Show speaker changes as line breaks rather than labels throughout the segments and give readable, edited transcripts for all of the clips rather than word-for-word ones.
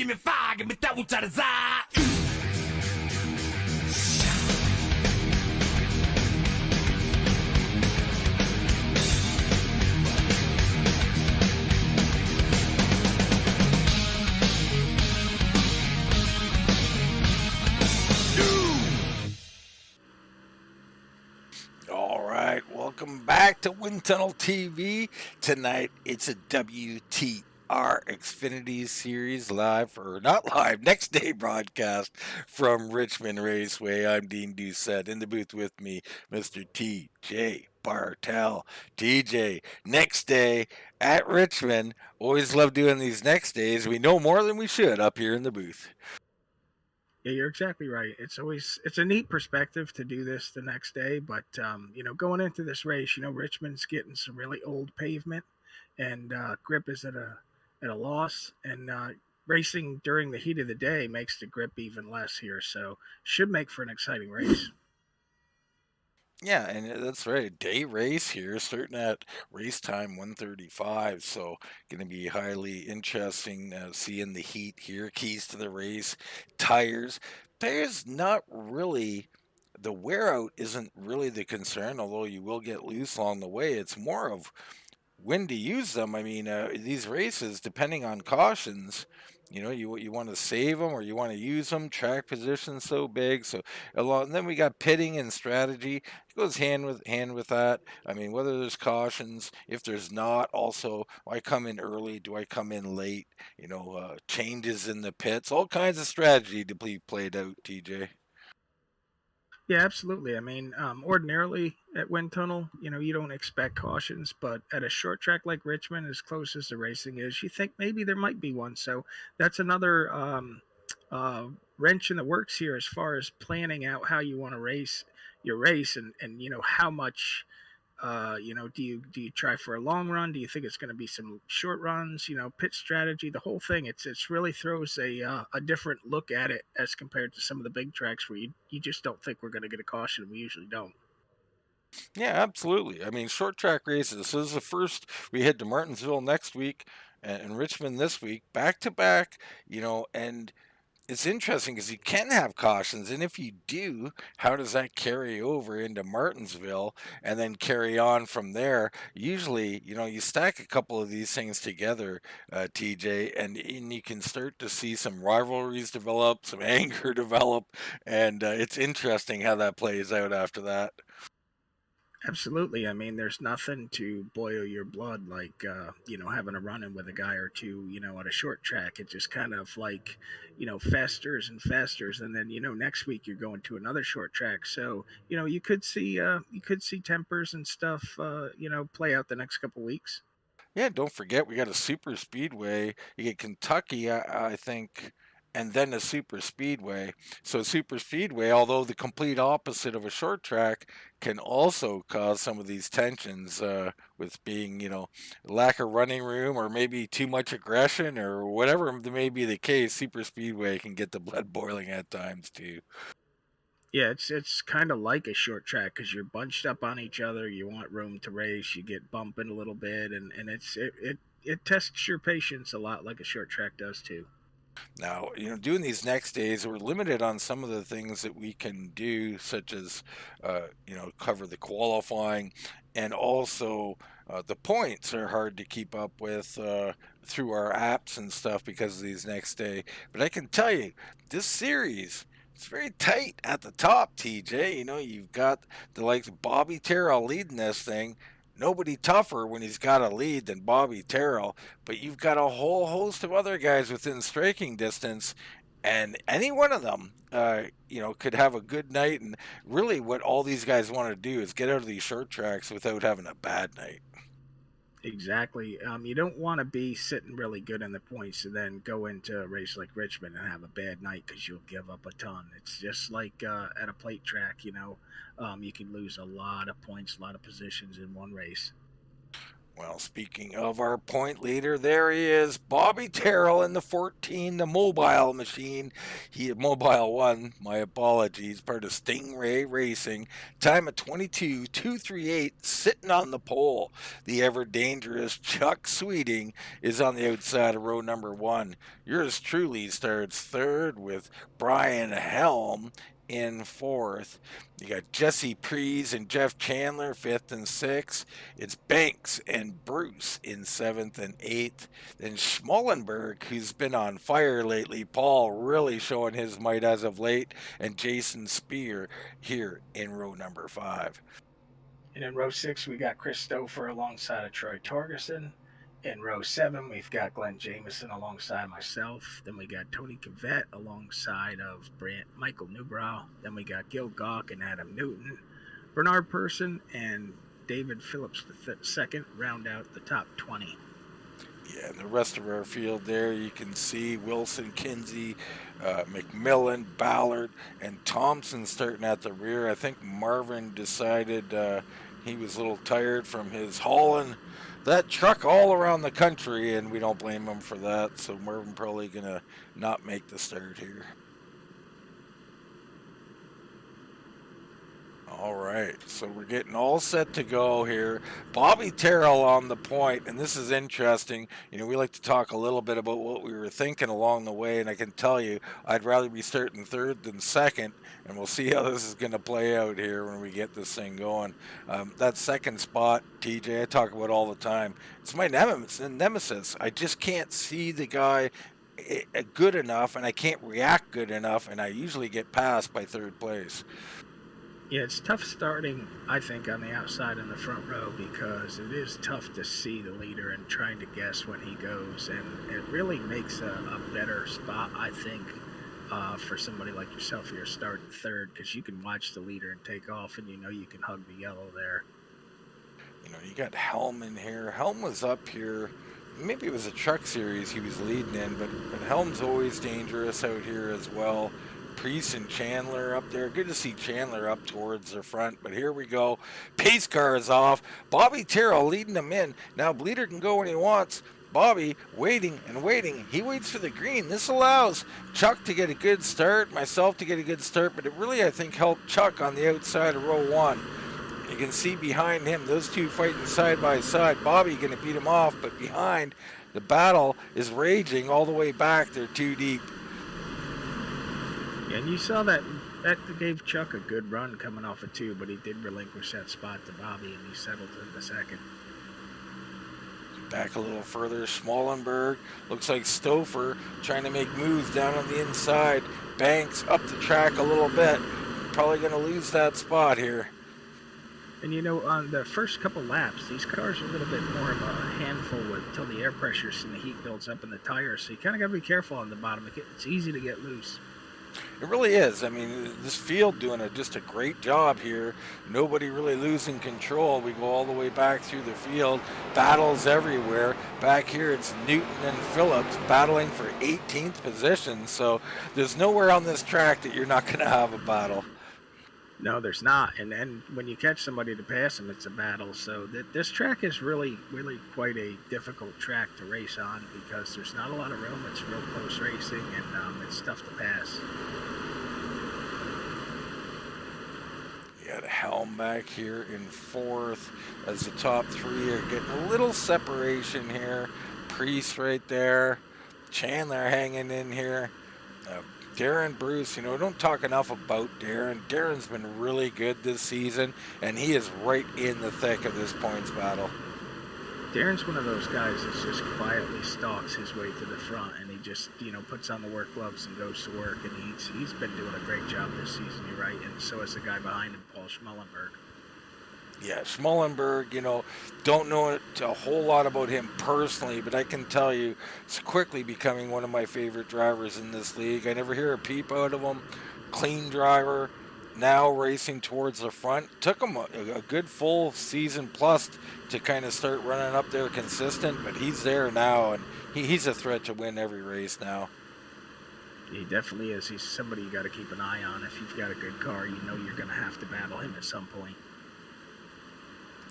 give me fire, give me that one to the side.
All right, welcome back to Wind Tunnel TV. Tonight it's a WTR Xfinity Series live, or not live, next day broadcast from Richmond Raceway. I'm Dean Doucette. In the booth with me, Mr. TJ Bartel. TJ, next day at Richmond. Always love doing these next days. We know more than we should up here in the booth.
Yeah, you're exactly right. It's a neat perspective to do this the next day, but going into this race, Richmond's getting some really old pavement, and grip is at a loss, and racing during the heat of the day makes the grip even less here. So should make for an exciting race.
Yeah, and that's right. Day race here, starting at race time 1:35. So, going to be highly interesting seeing the heat here. Keys to the race, tires. Tires not really. The wear out isn't really the concern, although you will get loose along the way. It's more of when to use them. I mean, these races, depending on cautions, you want to save them or you want to use them. Track position's so big, so along. And then we got pitting and strategy. It goes hand with that. I mean, whether there's cautions, if there's not, also, do I come in early? Do I come in late? Changes in the pits, all kinds of strategy to be played out. TJ.
Yeah, absolutely. I mean, ordinarily at Wind Tunnel, you don't expect cautions, but at a short track like Richmond, as close as the racing is, you think maybe there might be one. So that's another wrench in the works here as far as planning out how you want to race your race, and how much. Do you try for a long run? Do you think it's going to be some short runs? Pit strategy, the whole thing. It's really throws a different look at it as compared to some of the big tracks where you just don't think we're going to get a caution. We usually don't.
Yeah, absolutely. I mean, short track races. So this is the first. We head to Martinsville next week and Richmond this week, back to back. And it's interesting because you can have cautions, and if you do, how does that carry over into Martinsville and then carry on from there? Usually, you stack a couple of these things together, TJ, and you can start to see some rivalries develop, some anger develop, and it's interesting how that plays out after that.
Absolutely. I mean, there's nothing to boil your blood like, having a run in with a guy or two, at a short track. It just kind of like, festers and festers. And then, next week you're going to another short track. So, you could see tempers and stuff, play out the next couple weeks.
Yeah, don't forget we got a super speedway. You get Kentucky, I think, and then a super speedway. So super speedway, although the complete opposite of a short track, can also cause some of these tensions with being, lack of running room or maybe too much aggression or whatever may be the case. Super speedway can get the blood boiling at times too.
Yeah, it's kind of like a short track because you're bunched up on each other. You want room to race. You get bumping a little bit, and it tests your patience a lot, like a short track does too.
Now, doing these next days, we're limited on some of the things that we can do, such as, cover the qualifying, and also the points are hard to keep up with through our apps and stuff because of these next day. But I can tell you, this series. It's very tight at the top, TJ. You've got the likes of Bobby Terrell leading this thing. Nobody tougher when he's got a lead than Bobby Terrell, but you've got a whole host of other guys within striking distance, and any one of them, could have a good night. And really, what all these guys want to do is get out of these short tracks without having a bad night.
Exactly. You don't want to be sitting really good in the points and then go into a race like Richmond and have a bad night because you'll give up a ton. It's just like at a plate track, you can lose a lot of points, a lot of positions in one race.
Well, speaking of our point leader, there he is, Bobby Terrell in the 14, the mobile machine. Mobile 1, my apologies, part of Stingray Racing. Time of 22:238, sitting on the pole. The ever dangerous Chuck Sweeting is on the outside of row number 1. Yours truly starts third with Brian Helm in fourth. You got Jesse Prees and Jeff Chandler, fifth and sixth. It's Banks and Bruce in seventh and eighth. Then Schmallenberg, who's been on fire lately. Paul really showing his might as of late. And Jason Spear here in row number 5.
And in row 6, we got Chris Stouffer alongside of Troy Torgerson. In row 7, we've got Glenn Jameson alongside myself. Then we got Tony Cavett alongside of Michael Newbrow. Then we got Gil Gawk and Adam Newton. Bernard Person and David Phillips II round out the top 20.
Yeah, the rest of our field there, you can see Wilson, Kinsey, McMillan, Ballard, and Thompson starting at the rear. I think Marvin decided he was a little tired from his hauling that truck all around the country, and we don't blame him for that. So Marvin probably going to not make the start here. All right, so we're getting all set to go here. Bobby Terrell on the point, and this is interesting. You know, we like to talk a little bit about what we were thinking along the way, and I can tell you I'd rather be starting third than second, and we'll see how this is going to play out here when we get this thing going. That second spot, TJ, I talk about all the time. It's my nemesis. I just can't see the guy good enough, and I can't react good enough, and I usually get passed by third place.
Yeah, it's tough starting, I think, on the outside in the front row because it is tough to see the leader and trying to guess when he goes. And it really makes a better spot, I think, for somebody like yourself if you're starting third because you can watch the leader and take off and you know you can hug the yellow there.
You know, you got Helm in here. Helm was up here. Maybe it was a truck series he was leading in, but Helm's always dangerous out here as well. Priest and Chandler up there. Good to see Chandler up towards the front, but here we go. Pace car is off. Bobby Terrell leading them in. Now Bleeder can go when he wants. Bobby waiting and waiting. He waits for the green. This allows Chuck to get a good start, myself to get a good start, but it really, I think, helped Chuck on the outside of row 1. You can see behind him, those two fighting side by side. Bobby going to beat him off, but behind, the battle is raging all the way back. They're too deep.
And you saw that gave Chuck a good run coming off of 2, but he did relinquish that spot to Bobby, and he settled in the second.
Back a little further, Schmallenberg. Looks like Stouffer trying to make moves down on the inside. Banks up the track a little bit. Probably going to lose that spot here.
And you know, on the first couple laps, these cars are a little bit more of a handful until the air pressure and the heat builds up in the tires. So you kind of got to be careful on the bottom. It's easy to get loose.
It really is. I mean, this field doing just a great job here. Nobody really losing control. We go all the way back through the field. Battles everywhere. Back here, it's Newton and Phillips battling for 18th position. So there's nowhere on this track that you're not going to have a battle.
No, there's not. And then when you catch somebody to pass them, it's a battle. So this track is really, really quite a difficult track to race on because there's not a lot of room. It's real close racing, and it's tough to pass.
You got Helm back here in fourth as the top 3 are getting a little separation here. Priest right there. Chandler hanging in here. Darren Bruce, you know, don't talk enough about Darren. Darren's been really good this season, and he is right in the thick of this points battle.
Darren's one of those guys that just quietly stalks his way to the front, and he just, you know, puts on the work gloves and goes to work, and he's been doing a great job this season, you're right, and so is the guy behind him, Paul Schmallenberg.
Yeah, Schmallenberg, you know, don't know a whole lot about him personally, but I can tell you it's quickly becoming one of my favorite drivers in this league. I never hear a peep out of him. Clean driver, now racing towards the front. Took him a good full season plus to kind of start running up there consistent, but he's there now, and he's a threat to win every race now.
He definitely is. He's somebody you got to keep an eye on. If you've got a good car, you know you're going to have to battle him at some point.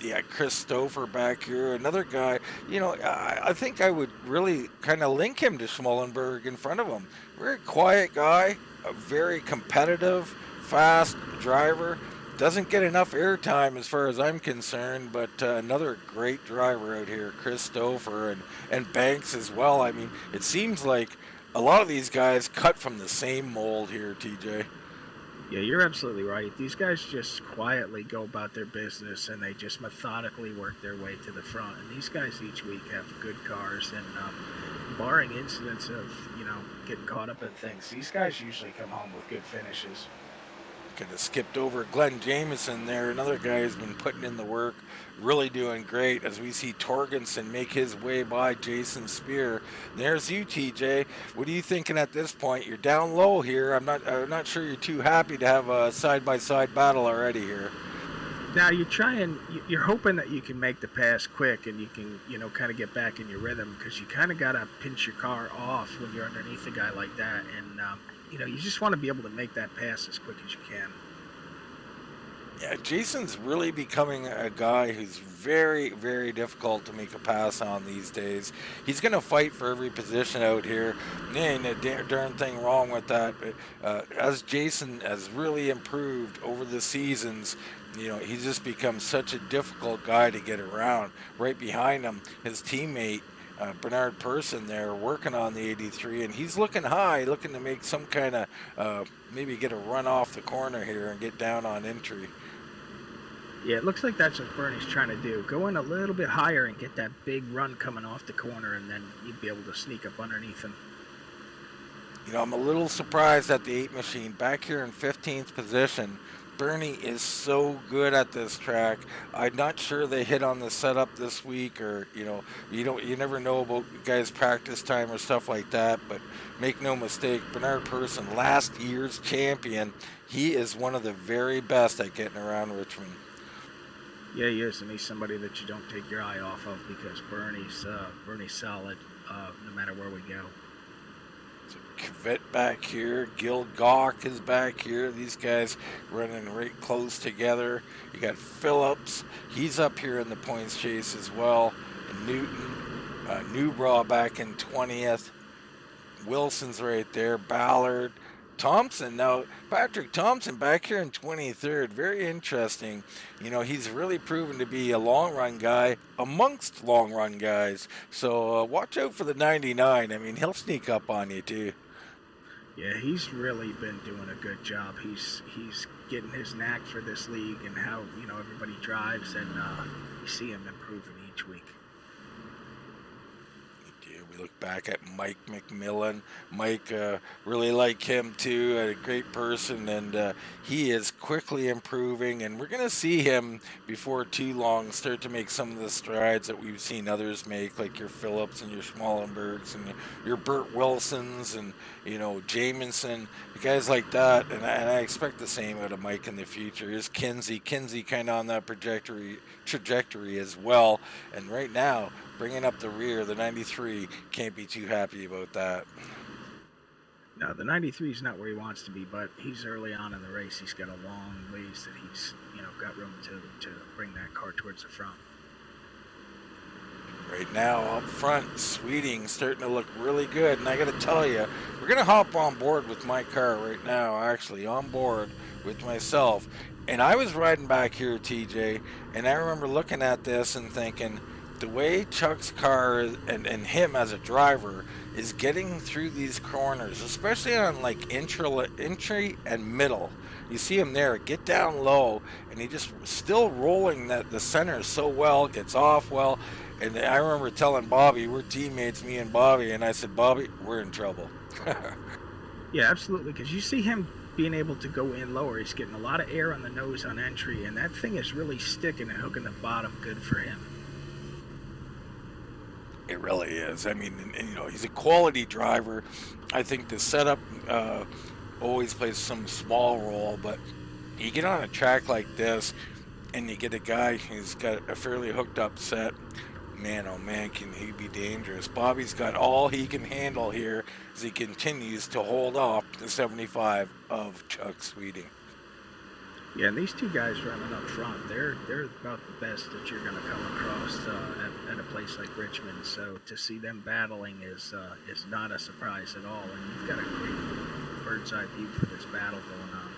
Yeah, Chris Stouffer back here, another guy. I think I would really kind of link him to Schmallenberg in front of him. Very quiet guy, a very competitive, fast driver. Doesn't get enough airtime as far as I'm concerned, but another great driver out here, Chris Stouffer, and Banks as well. I mean, it seems like a lot of these guys cut from the same mold here, TJ.
Yeah, you're absolutely right. These guys just quietly go about their business, and they just methodically work their way to the front. And these guys each week have good cars, and barring incidents of, getting caught up in things, these guys usually come home with good finishes.
Could have skipped over Glenn Jameson there. Another guy who's been putting in the work, really doing great as we see Torgensen make his way by Jason Spear. There's you, TJ. What are you thinking at this point? You're down low here. I'm not sure you're too happy to have a side-by-side battle already here.
Now you're hoping that you can make the pass quick and you can, kind of get back in your rhythm, because you kind of got to pinch your car off when you're underneath a guy like that. And, you just want to be able to make that pass as quick as you can.
Yeah, Jason's really becoming a guy who's very, very difficult to make a pass on these days. He's going to fight for every position out here. There ain't a darn thing wrong with that. But, as Jason has really improved over the seasons, he's just become such a difficult guy to get around. Right behind him, his teammate, Bernard Persson there, working on the 83, and he's looking high, looking to make some kind of maybe get a run off the corner here and get down on entry.
Yeah, it looks like that's what Bernie's trying to do. Go in a little bit higher and get that big run coming off the corner, and then you'd be able to sneak up underneath him.
I'm a little surprised at the 8 machine back here in 15th position. Bernie is so good at this track. I'm not sure they hit on the setup this week, or you never know about guys' practice time or stuff like that. But make no mistake, Bernard Persson, last year's champion, he is one of the very best at getting around Richmond.
Yeah, he is, and he's somebody that you don't take your eye off of, because Bernie's solid no matter where we go.
Kvet back here, Gil Gawk is back here. These guys running right close together. You got Phillips, he's up here in the points chase as well. And Newton, Newbraw back in 20th. Wilson's right there. Ballard, Thompson. Now, Patrick Thompson back here in 23rd. Very interesting. He's really proven to be a long run guy amongst long run guys. So watch out for the 99. I mean, he'll sneak up on you too.
Yeah, he's really been doing a good job. He's getting his knack for this league and how, everybody drives, and you see him improving each week.
We look back at Mike McMillan. Mike, really like him too, a great person, and he is quickly improving, and we're going to see him before too long start to make some of the strides that we've seen others make, like your Phillips and your Schmallenbergs and your Burt Wilsons and, Jamison, guys like that, and I expect the same out of Mike in the future. Here's Kinsey kind of on that trajectory as well, and right now, bringing up the rear, the 93, can't be too happy about that.
No, the 93 is not where he wants to be, but he's early on in the race. He's got a long ways that he's, got room to bring that car towards the front.
Right now, up front, Sweeting starting to look really good, and I got to tell you, we're going to hop on board with my car right now, actually, on board with myself. And I was riding back here, TJ, and I remember looking at this and thinking, the way Chuck's car and him as a driver is getting through these corners, especially on like entry and middle. You see him there, get down low, and he just still rolling the center so well, gets off well. And I remember telling Bobby, we're teammates, me and Bobby, and I said, Bobby, we're in trouble.
Yeah, absolutely, because you see him being able to go in lower. He's getting a lot of air on the nose on entry, and that thing is really sticking and hooking the bottom good for him.
It really is. I mean, and, he's a quality driver. I think the setup always plays some small role, but you get on a track like this and you get a guy who's got a fairly hooked up set, man, oh man, can he be dangerous. Bobby's got all he can handle here as he continues to hold off the 75 of Chuck Sweeting.
Yeah, and these two guys running up front, they're about the best that you're going to come across at a place like Richmond. So to see them battling is not a surprise at all. And you've got a great bird's eye view for this battle going on.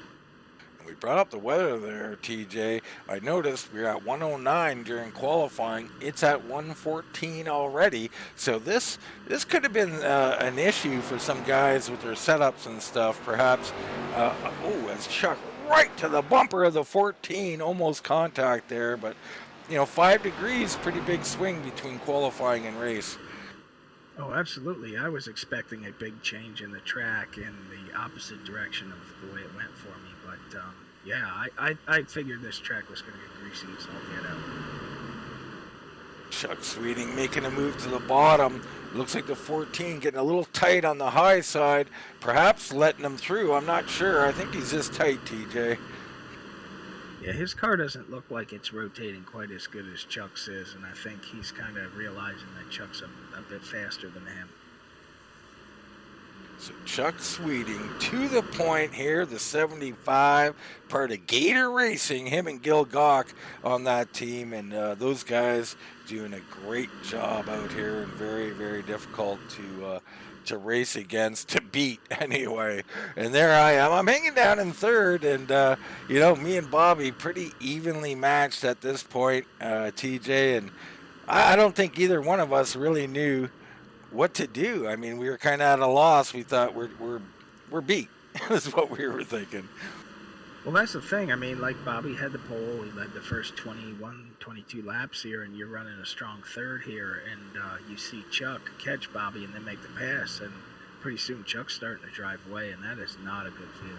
We brought up the weather there, TJ. I noticed we were at 109 during qualifying. It's at 114 already. So this could have been an issue for some guys with their setups and stuff. Perhaps. It's Chuck right to the bumper of the 14, almost contact there. But 5 degrees, pretty big swing between qualifying and race.
Oh, absolutely. I was expecting a big change in the track in the opposite direction of the way it went for me. But, I figured this track was going to get greasy as all get out.
Chuck Sweeting making a move to the bottom. Looks like the 14 getting a little tight on the high side. Perhaps letting him through. I'm not sure. I think he's just tight, TJ.
Yeah, his car doesn't look like it's rotating quite as good as Chuck's is, and I think he's kind of realizing that Chuck's a bit faster than him.
So Chuck Sweeting to the point here, the 75, part of Gator Racing, him and Gil Gawk on that team, and those guys doing a great job out here and very, very difficult to race against, to beat anyway. And there I am. I'm hanging down in third, and me and Bobby pretty evenly matched at this point, TJ, and I don't think either one of us really knew what to do. I mean, we were kind of at a loss. We thought we're beat. That's what we were thinking.
Well, that's the thing. I mean, like Bobby had the pole. He led the first 21, 22 laps here, and you're running a strong third here. And you see Chuck catch Bobby and then make the pass, and pretty soon Chuck's starting to drive away, and that is not a good feeling.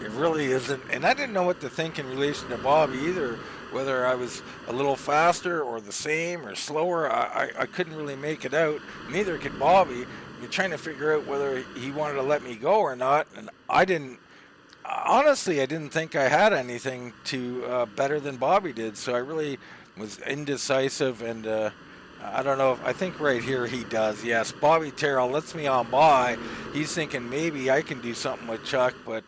It really isn't. And I didn't know what to think in relation to Bobby either, whether I was a little faster or the same or slower. I couldn't really make it out. Neither could Bobby. You're trying to figure out whether he wanted to let me go or not, and I didn't. Honestly, I didn't think I had anything to better than Bobby did, so I really was indecisive, and I don't know. I think right here he does. Yes, Bobby Terrell lets me on by. He's thinking maybe I can do something with Chuck, but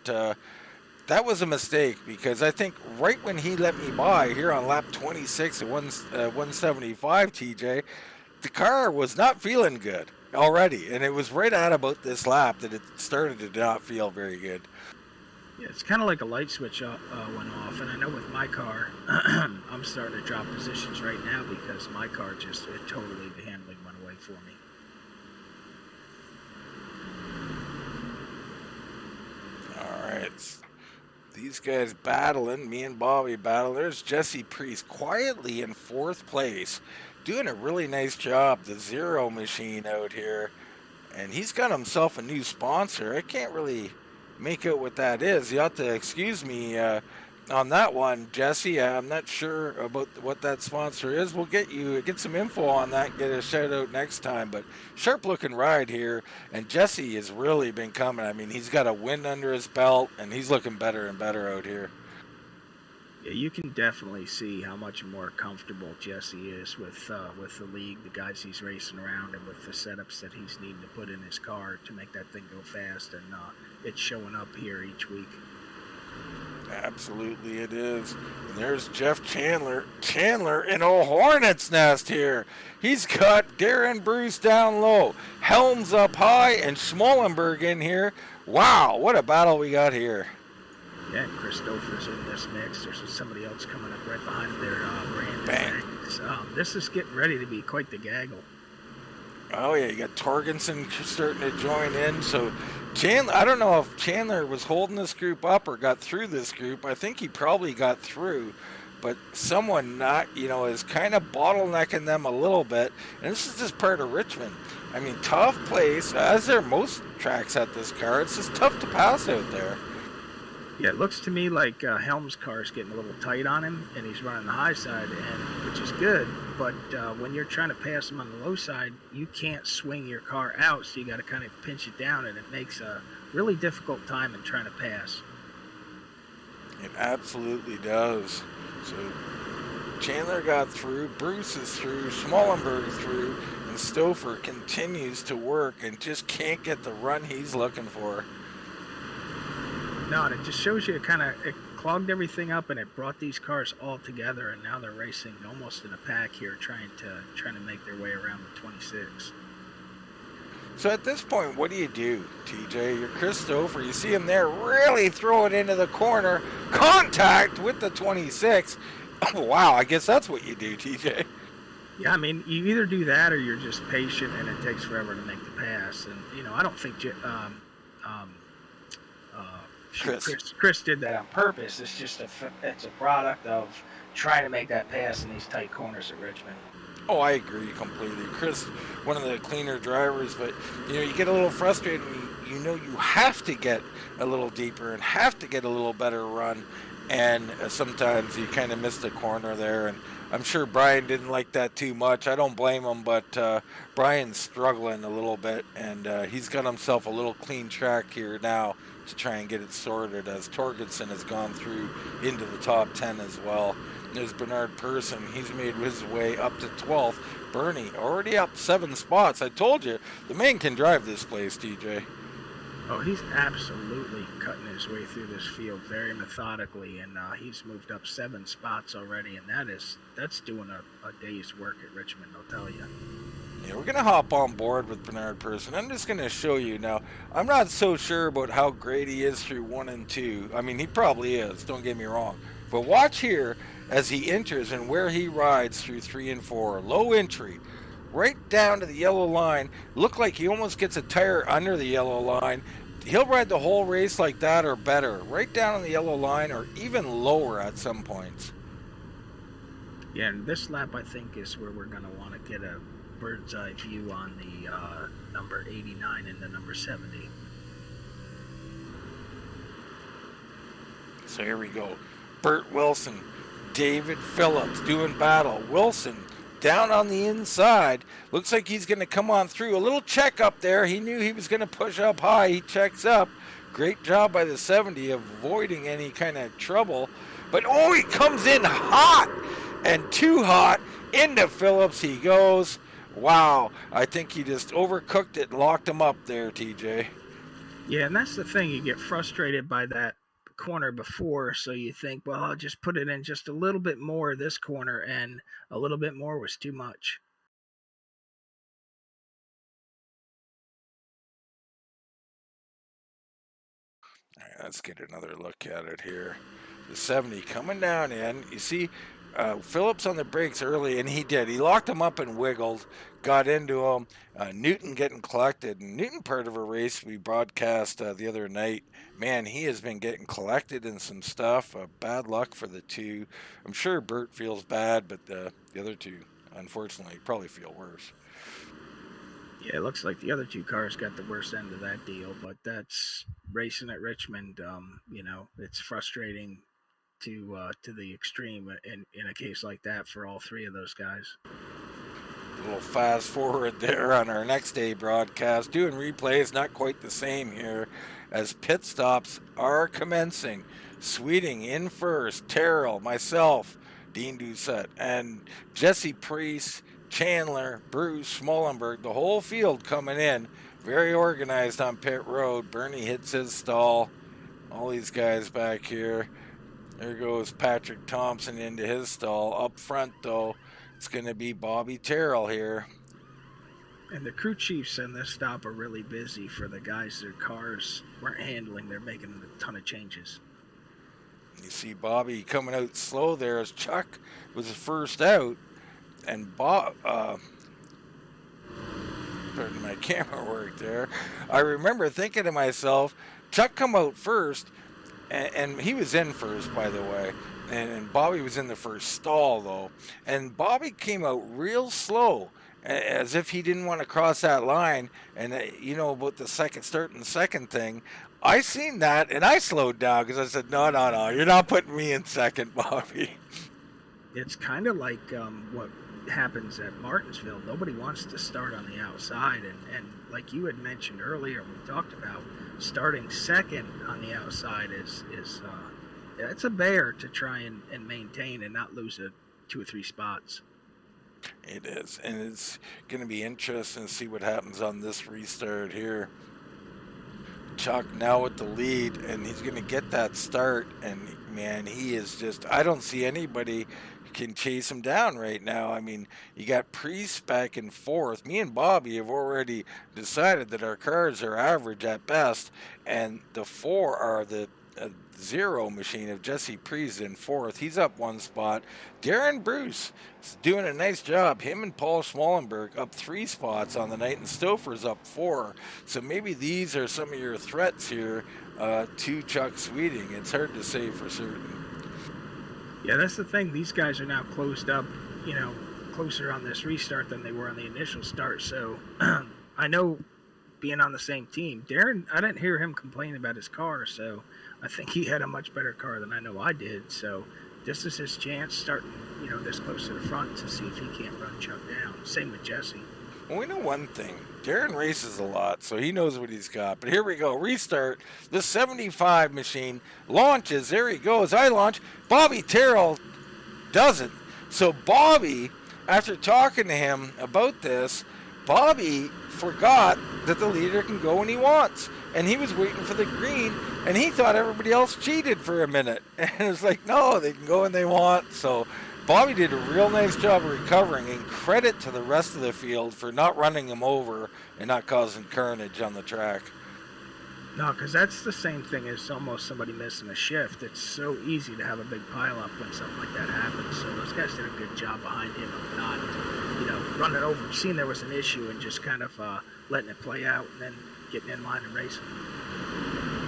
that was a mistake, because I think right when he let me by here on lap 26 at 175, TJ, the car was not feeling good already, and it was right at about this lap that it started to not feel very good.
Yeah, it's kind of like a light switch went off, and I know with my car, I'm starting to drop positions right now because my car totally, the handling went away for me.
All right. These guys battling, me and Bobby battling. There's Jesse Priest quietly in 4th place, doing a really nice job, the Zero machine out here. And he's got himself a new sponsor. I can't really make out what that is. You have to excuse me on that one, Jesse. I'm not sure about what that sponsor is. We'll get some info on that, get a shout out next time. But sharp looking ride here, and Jesse has really been coming. I mean, he's got a win under his belt, and he's looking better and better out here.
Yeah, you can definitely see how much more comfortable Jesse is with the league, the guys he's racing around, and with the setups that he's needing to put in his car to make that thing go fast, and it's showing up here each week.
Absolutely it is. And there's Jeff Chandler in a hornet's nest here. He's got Darren Bruce down low, Helms up high, and Schmolenberg in here. Wow, what a battle we got here.
Yeah, and Christopher's in this mix. There's somebody else coming up right behind there, Brandon. This is getting ready to be quite the gaggle.
Oh, yeah, you got Torgensen starting to join in. So Chandler, I don't know if Chandler was holding this group up or got through this group. I think he probably got through. But someone is kind of bottlenecking them a little bit. And this is just part of Richmond. I mean, tough place, as are most tracks at this car. It's just tough to pass out there.
Yeah, it looks to me like Helm's car is getting a little tight on him, and he's running the high side, which is good. But when you're trying to pass him on the low side, you can't swing your car out, so you got to kind of pinch it down, and it makes a really difficult time in trying to pass.
It absolutely does. So Chandler got through, Bruce is through, Schmolenberg through, and Stouffer continues to work and just can't get the run he's looking for.
No, and it just shows you it clogged everything up, and it brought these cars all together, and now they're racing almost in a pack here, trying to make their way around the 26.
So at this point, what do you do, TJ? You're Chris Stouffer. You see him there really throw it into the corner. Contact with the 26. Oh, wow, I guess that's what you do, TJ.
Yeah, I mean, you either do that or you're just patient, and it takes forever to make the pass. And, I don't think Chris did that on purpose. It's just it's a product of trying to make that pass in these tight corners at Richmond.
Oh, I agree completely. Chris, one of the cleaner drivers, but, you get a little frustrated when you have to get a little deeper and have to get a little better run, and sometimes you kind of miss the corner there, and I'm sure Brian didn't like that too much. I don't blame him, but Brian's struggling a little bit, and he's got himself a little clean track here now to try and get it sorted, as Torgensen has gone through into the top 10 as well. There's Bernard Persson. He's made his way up to 12th. Bernie already up 7 spots. I told you, the man can drive this place, TJ.
Oh, he's absolutely cutting his way through this field very methodically, and he's moved up 7 spots already, and that's doing a day's work at Richmond, I'll tell you.
Yeah, we're going to hop on board with Bernard Persson. I'm just going to show you now. I'm not so sure about how great he is through 1 and 2. I mean, he probably is, don't get me wrong. But watch here as he enters and where he rides through 3 and 4. Low entry, right down to the yellow line. Look like he almost gets a tire under the yellow line. He'll ride the whole race like that or better, right down on the yellow line or even lower at some points.
Yeah, and this lap I think is where we're going to want to get a bird's eye view on the number 89 and the number 70.
So here we go. Bert Wilson, David Phillips doing battle. Wilson down on the inside. Looks like he's going to come on through. A little check up there. He knew he was going to push up high. He checks up. Great job by the 70 avoiding any kind of trouble. But oh, he comes in hot and too hot. Into Phillips he goes. Wow. I think he just overcooked it and locked him up there, TJ.
Yeah, and that's the thing. You get frustrated by that corner before, so you think, well, I'll just put it in just a little bit more this corner, and a little bit more was too much.
All right, let's get another look at it here. The 70 coming down in. You see Phillips on the brakes early, and he did. He locked him up and wiggled, got into him. Newton getting collected. And Newton, part of a race we broadcast the other night. Man, he has been getting collected in some stuff. Bad luck for the two. I'm sure Bert feels bad, but the other two, unfortunately, probably feel worse.
Yeah, it looks like the other 2 cars got the worst end of that deal, but that's racing at Richmond. It's frustrating to the extreme in a case like that for all 3 of those guys.
A little fast forward there on our next day broadcast. Doing replays, not quite the same here, as pit stops are commencing. Sweeting in first, Terrell, myself, Dean Doucette, and Jesse Priest, Chandler, Bruce, Schmallenberg, the whole field coming in. Very organized on pit road. Bernie hits his stall. All these guys back here. There goes Patrick Thompson into his stall. Up front, though, it's going to be Bobby Terrell here.
And the crew chiefs in this stop are really busy for the guys their cars weren't handling. They're making a ton of changes.
You see Bobby coming out slow there as Chuck was the first out. And pardon my camera work there. I remember thinking to myself, Chuck come out first, and he was in first, by the way. And Bobby was in the first stall, though. And Bobby came out real slow, as if he didn't want to cross that line. And about the starting the second thing, I seen that, and I slowed down because I said, no, you're not putting me in second, Bobby.
It's kind of like what happens at Martinsville. Nobody wants to start on the outside, and like you had mentioned earlier, we talked about starting second on the outside is it's a bear to try and maintain and not lose 2 or 3 spots.
It is, and it's going to be interesting to see what happens on this restart here. Chuck now with the lead, and he's going to get that start. And man, he is just, I don't see anybody can chase him down right now. I mean, you got Priest back and forth. Me and Bobby have already decided that our cars are average at best, and the 4 are the zero machine of Jesse Priest in 4th. He's up 1 spot. Darren Bruce is doing a nice job. Him and Paul Schmallenberg up 3 spots on the night, and Stouffer's up 4. So maybe these are some of your threats here to Chuck Sweeting. It's hard to say for certain.
Yeah, that's the thing. These guys are now closed up, closer on this restart than they were on the initial start. So I know, being on the same team, Darren, I didn't hear him complain about his car, so I think he had a much better car than I know I did. So this is his chance, starting, this close to the front, to see if he can't run Chuck down. Same with Jesse.
Well, we know one thing. Darren races a lot, so he knows what he's got. But here we go. Restart. The 75 machine launches. There he goes. I launch. Bobby Terrell doesn't. So Bobby, after talking to him about this, Bobby forgot that the leader can go when he wants. And he was waiting for the green, and he thought everybody else cheated for a minute. And it was like, no, they can go when they want. So Bobby did a real nice job of recovering, and credit to the rest of the field for not running him over and not causing carnage on the track.
No, because that's the same thing as almost somebody missing a shift. It's so easy to have a big pileup when something like that happens. So those guys did a good job behind him of not, running over, seeing there was an issue and just kind of letting it play out and then getting in line and racing.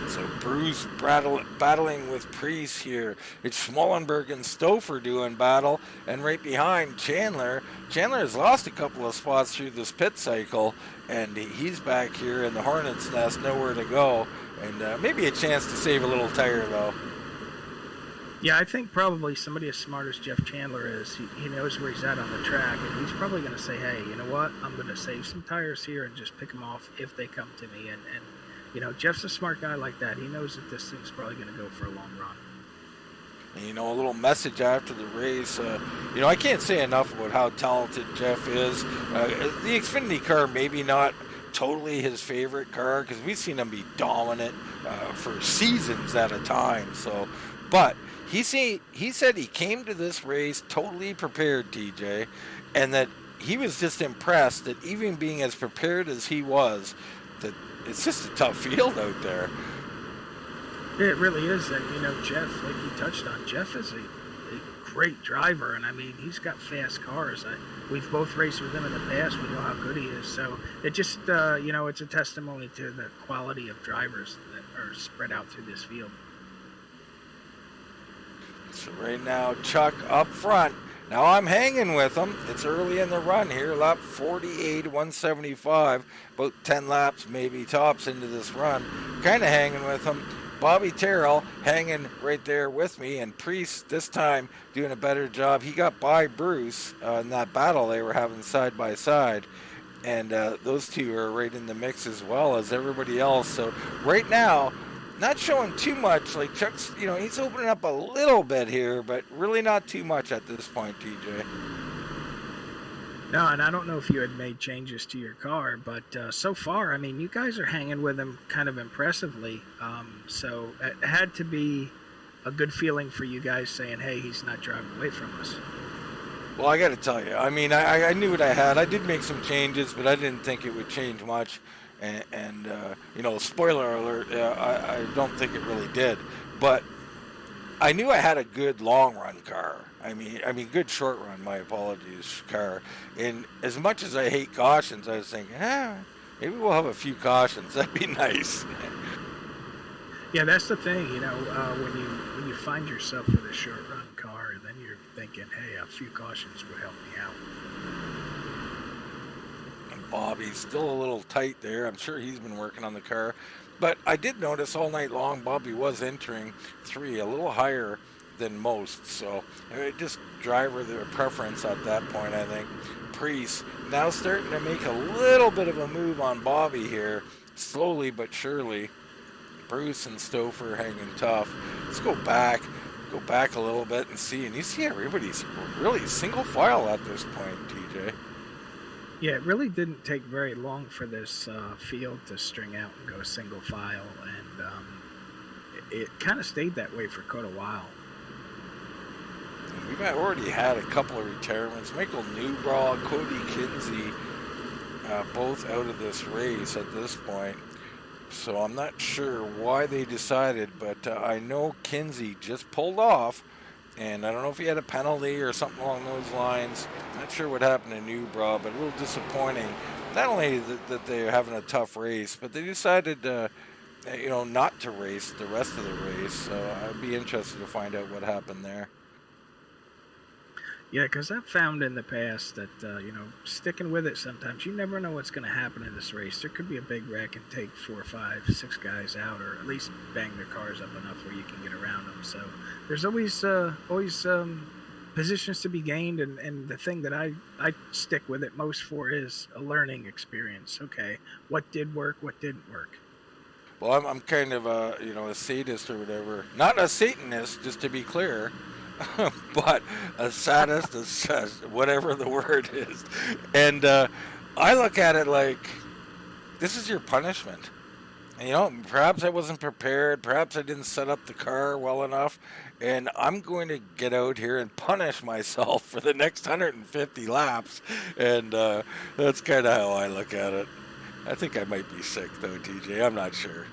So Bruce battling with Priest here. It's Schmallenberg and Stouffer doing battle, and right behind Chandler. Chandler has lost a couple of spots through this pit cycle, and he's back here in the Hornet's Nest, nowhere to go, and maybe a chance to save a little tire though.
Yeah, I think probably somebody as smart as Jeff Chandler is, he knows where he's at on the track, and he's probably going to say, hey, you know what, I'm going to save some tires here and just pick them off if they come to me. And Jeff's a smart guy like that. He knows that this thing's probably going to go for a long run.
And, a little message after the race. I can't say enough about how talented Jeff is. The Xfinity car, maybe not totally his favorite car, because we've seen him be dominant for seasons at a time. So, but he said he came to this race totally prepared, TJ, and that he was just impressed that even being as prepared as he was, that it's just a tough field out there.
It really is. And, Jeff, like you touched on, Jeff is a great driver. And, he's got fast cars. We've both raced with him in the past. We know how good he is. So it just, it's a testimony to the quality of drivers that are spread out through this field.
So right now, Chuck up front. Now I'm hanging with him. It's early in the run here, lap 48, 175, about 10 laps maybe tops into this run. Kind of hanging with him. Bobby Terrell hanging right there with me, and Priest this time doing a better job. He got by Bruce in that battle they were having side by side, and those two are right in the mix as well as everybody else. So right now, not showing too much. Like Chuck's, he's opening up a little bit here, but really not too much at this point, TJ.
No, and I don't know if you had made changes to your car, but so far, you guys are hanging with him kind of impressively. So it had to be a good feeling for you guys saying, hey, he's not driving away from us.
Well, I got to tell you, I knew what I had. I did make some changes, but I didn't think it would change much. And spoiler alert, I don't think it really did. But I knew I had a good long run car. Good short run, my apologies, car. And as much as I hate cautions, I was thinking, maybe we'll have a few cautions. That'd be nice.
Yeah, that's the thing, when you find yourself with a short run car, then you're thinking, hey, a few cautions would help me out.
Bobby's still a little tight there. I'm sure he's been working on the car. But I did notice all night long Bobby was entering 3 a little higher than most. So just driver their preference at that point, I think. Priest now starting to make a little bit of a move on Bobby here, slowly but surely. Bruce and Stouffer hanging tough. Let's go back a little bit and see. And you see everybody's really single file at this point, TJ.
Yeah, it really didn't take very long for this field to string out and go single file, and it kind of stayed that way for quite a while.
We've already had a couple of retirements. Michael Newbraw, Cody Kinsey, both out of this race at this point. So I'm not sure why they decided, but I know Kinsey just pulled off, and I don't know if he had a penalty or something along those lines. Not sure what happened to Newbraw, but a little disappointing. Not only that they're having a tough race, but they decided, not to race the rest of the race. So I'd be interested to find out what happened there.
Yeah, because I've found in the past that, sticking with it sometimes, you never know what's going to happen in this race. There could be a big wreck and take 4, 5, 6 guys out, or at least bang their cars up enough where you can get around them. So there's always positions to be gained, and the thing that I stick with it most for is a learning experience. Okay, what did work, what didn't work?
Well, I'm kind of a sadist or whatever. Not a Satanist, just to be clear. But a sadist, whatever the word is. And I look at it like, this is your punishment. And, perhaps I wasn't prepared. Perhaps I didn't set up the car well enough. And I'm going to get out here and punish myself for the next 150 laps. And that's kind of how I look at it. I think I might be sick, though, TJ. I'm not sure.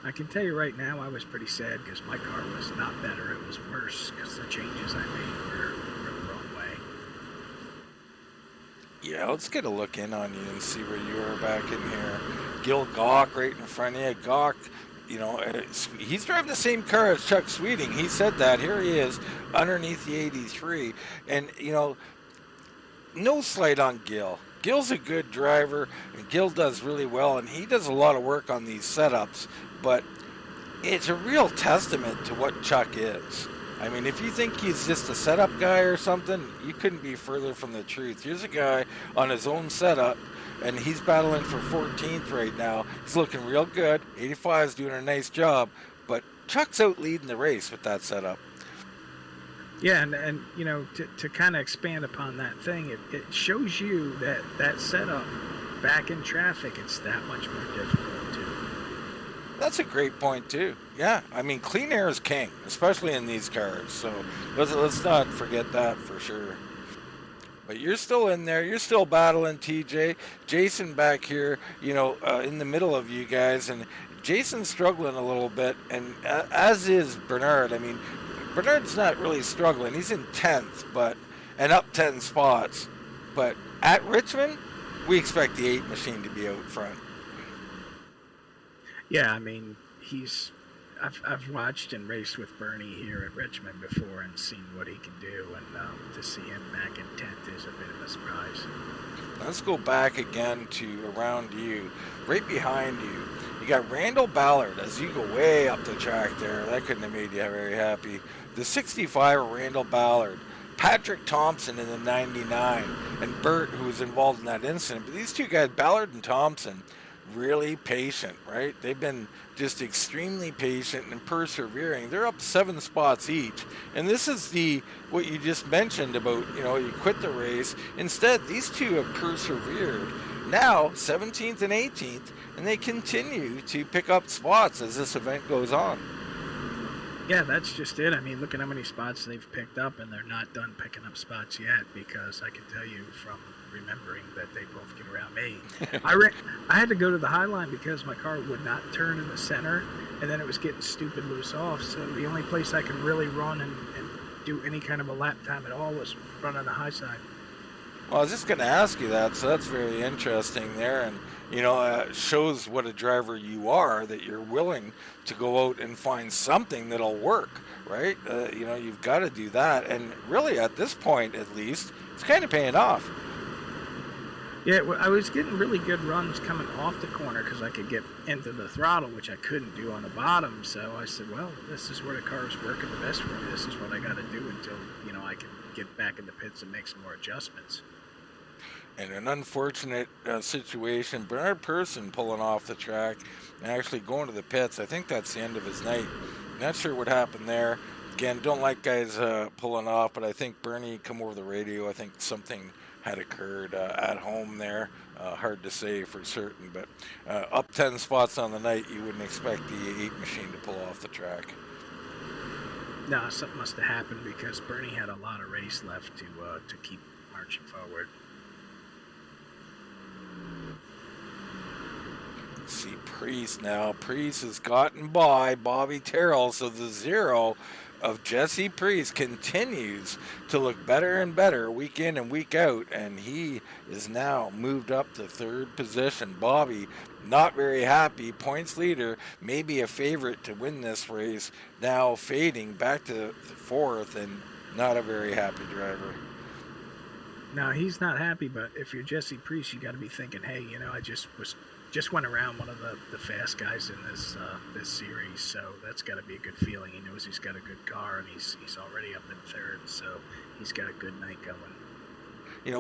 I can tell you right now, I was pretty sad because my car was not better. It was worse because the changes I made were the wrong way.
Yeah, let's get a look in on you and see where you are back in here. Gil Gawk right in front of you. Gawk, he's driving the same car as Chuck Sweeting. He said that. Here he is underneath the 83. And, no slight on Gil. Gil's a good driver, and Gil does really well, and he does a lot of work on these setups. But it's a real testament to what Chuck is. I mean, if you think he's just a setup guy or something, you couldn't be further from the truth. Here's a guy on his own setup, and he's battling for 14th right now. He's looking real good. 85 is doing a nice job, but Chuck's out leading the race with that setup.
Yeah, and to kind of expand upon that thing, it shows you that setup back in traffic, it's that much more difficult too.
That's a great point too. Yeah, I mean, clean air is king, especially in these cars. So let's not forget that for sure. But you're still in there. You're still battling, TJ. Jason back here, in the middle of you guys, and Jason's struggling a little bit, and as is Bernard. I mean, Bernard's not really struggling. He's in 10th, and up 10 spots. But at Richmond, we expect the 8 machine to be out front.
Yeah, I mean, I've watched and raced with Bernie here at Richmond before and seen what he can do, and to see him back in 10th is a bit of a surprise.
Let's go back again to around you. Right behind you, you got Randall Ballard as you go way up the track there. That couldn't have made you very happy. The 65 Randall Ballard. Patrick Thompson in the 99, and Bert, who was involved in that incident. But these two guys, Ballard and Thompson, really patient, right? They've been just extremely patient and persevering. They're up 7 spots each. And this is what you just mentioned about, you quit the race. Instead, these two have persevered. Now, 17th and 18th, and they continue to pick up spots as this event goes on.
Yeah, that's just it. I mean, look at how many spots they've picked up, and they're not done picking up spots yet, because I can tell you from remembering that they both get around me. I had to go to the high line because my car would not turn in the center, and then it was getting stupid loose off. So the only place I could really run and do any kind of a lap time at all was run on the high side.
Well, I was just going to ask you that, so that's very interesting there, and shows what a driver you are, that you're willing to go out and find something that'll work, right? You've got to do that, and really at this point, at least, it's kind of paying off.
Yeah, I was getting really good runs coming off the corner because I could get into the throttle, which I couldn't do on the bottom. So I said, well, this is where the car is working the best for me. This is what I got to do until, I can get back in the pits and make some more adjustments.
And an unfortunate situation, Bernard Person pulling off the track and actually going to the pits. I think that's the end of his night. Not sure what happened there. Again, don't like guys pulling off, but I think Bernie come over the radio. I think something had occurred at home there. Hard to say for certain, but up 10 spots on the night, you wouldn't expect the 8 machine to pull off the track.
No, something must have happened because Bernie had a lot of race left to keep marching forward.
See Priest now. Priest has gotten by Bobby Terrell, so the 0 of Jesse Priest continues to look better and better week in and week out, and he is now moved up to 3rd position. Bobby not very happy, points leader, maybe a favorite to win this race, now fading back to 4th, and not a very happy driver.
Now he's not happy, but if you're Jesse Priest, you got to be thinking, hey, I just went around one of the fast guys in this series, so that's got to be a good feeling. He knows he's got a good car, and he's already up in 3rd, so he's got a good night going.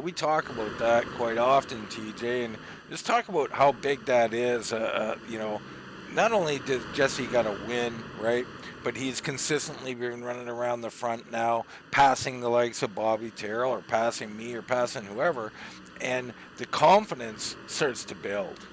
We talk about that quite often, TJ, and just talk about how big that is. Not only did Jesse got a win, right, but he's consistently been running around the front now, passing the likes of Bobby Terrell or passing me or passing whoever, and the confidence starts to build.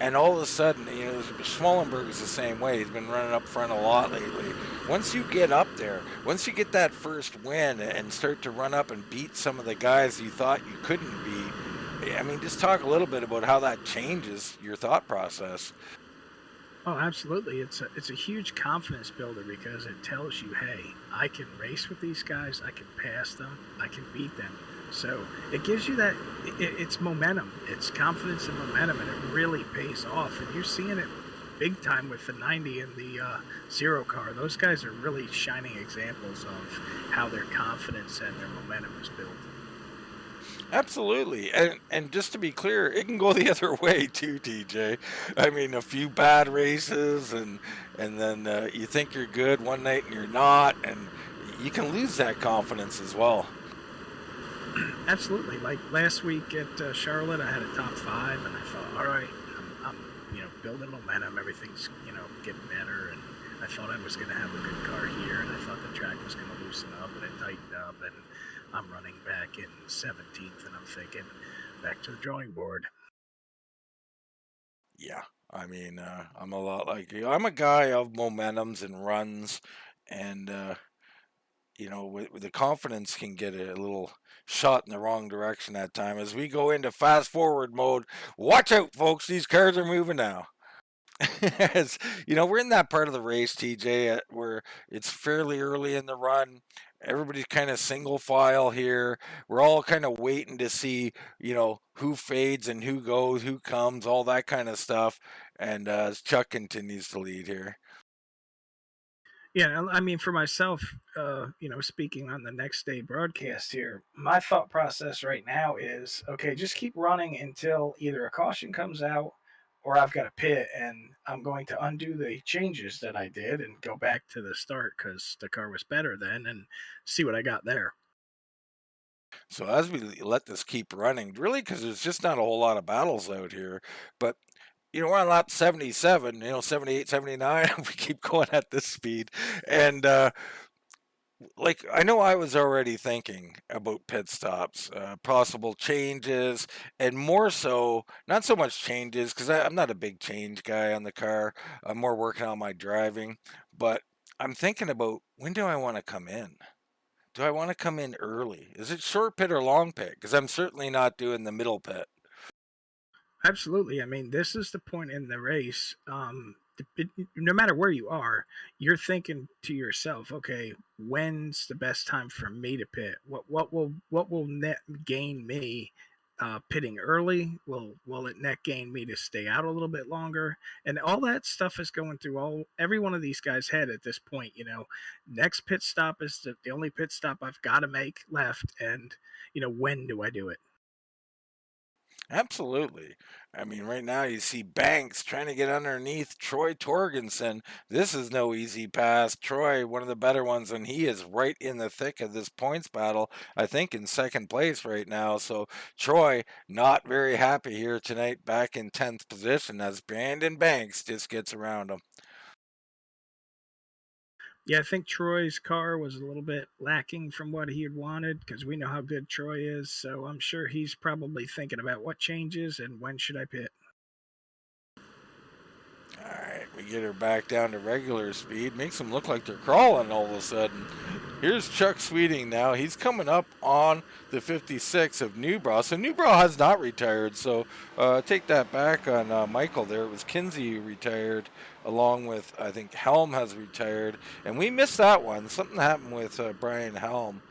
And all of a sudden, Schmallenberg is the same way. He's been running up front a lot lately. Once you get up there, once you get that first win and start to run up and beat some of the guys you thought you couldn't beat, just talk a little bit about how that changes your thought process.
Oh, absolutely. It's a huge confidence builder because it tells you, hey, I can race with these guys, I can pass them, I can beat them. So it gives you that, it's momentum, it's confidence and momentum, and it really pays off. And you're seeing it big time with the 90 and the 0 car. Those guys are really shining examples of how their confidence and their momentum is built.
Absolutely, and just to be clear, it can go the other way too, TJ. A few bad races, and then you think you're good one night and you're not, and you can lose that confidence as well.
Absolutely. Like last week at Charlotte, I had a top 5, and I thought, all right, I'm building momentum. Everything's getting better, and I thought I was going to have a good car here, and I thought the track was going to loosen up, and it tightened up, and I'm running back in 17th, and I'm thinking, back to the drawing board.
Yeah, I'm a lot like you. I'm a guy of momentums and runs, and with the confidence can get a little shot in the wrong direction at time. As we go into fast forward mode, watch out, folks! These cars are moving now. As we're in that part of the race, TJ, where it's fairly early in the run. Everybody's kind of single file here. We're all kind of waiting to see, who fades and who goes, who comes, all that kind of stuff. And as Chuck continues to lead here.
Yeah, for myself, speaking on the next day broadcast here, my thought process right now is, okay, just keep running until either a caution comes out or I've got a pit, and I'm going to undo the changes that I did and go back to the start because the car was better then and see what I got there.
So as we let this keep running, really, because there's just not a whole lot of battles out here, but we're on lap 77, 78, 79. We keep going at this speed. And, I know I was already thinking about pit stops, possible changes, and more so, not so much changes, because I'm not a big change guy on the car. I'm more working on my driving. But I'm thinking about when do I want to come in? Do I want to come in early? Is it short pit or long pit? Because I'm certainly not doing the middle pit.
Absolutely. This is the point in the race. No matter where you are, you're thinking to yourself, okay, when's the best time for me to pit? What will net gain me pitting early? Will it net gain me to stay out a little bit longer? And all that stuff is going through every one of these guys' head at this point. Next pit stop is the only pit stop I've got to make left, and when do I do it?
Absolutely. Right now you see Banks trying to get underneath Troy Torgensen. This is no easy pass. Troy, one of the better ones, and he is right in the thick of this points battle, I think in second place right now. So Troy, not very happy here tonight, back in 10th position as Brandon Banks just gets around him.
Yeah, I think Troy's car was a little bit lacking from what he had wanted because we know how good Troy is. So I'm sure he's probably thinking about what changes and when should I pit.
All right, we get her back down to regular speed. Makes them look like they're crawling all of a sudden. Here's Chuck Sweeting now. He's coming up on the 56 of Newbrow. So Newbrow has not retired. So take that back on Michael there. It was Kinsey who retired, along with, I think, Helm has retired. And we missed that one. Something happened with Brian Helm.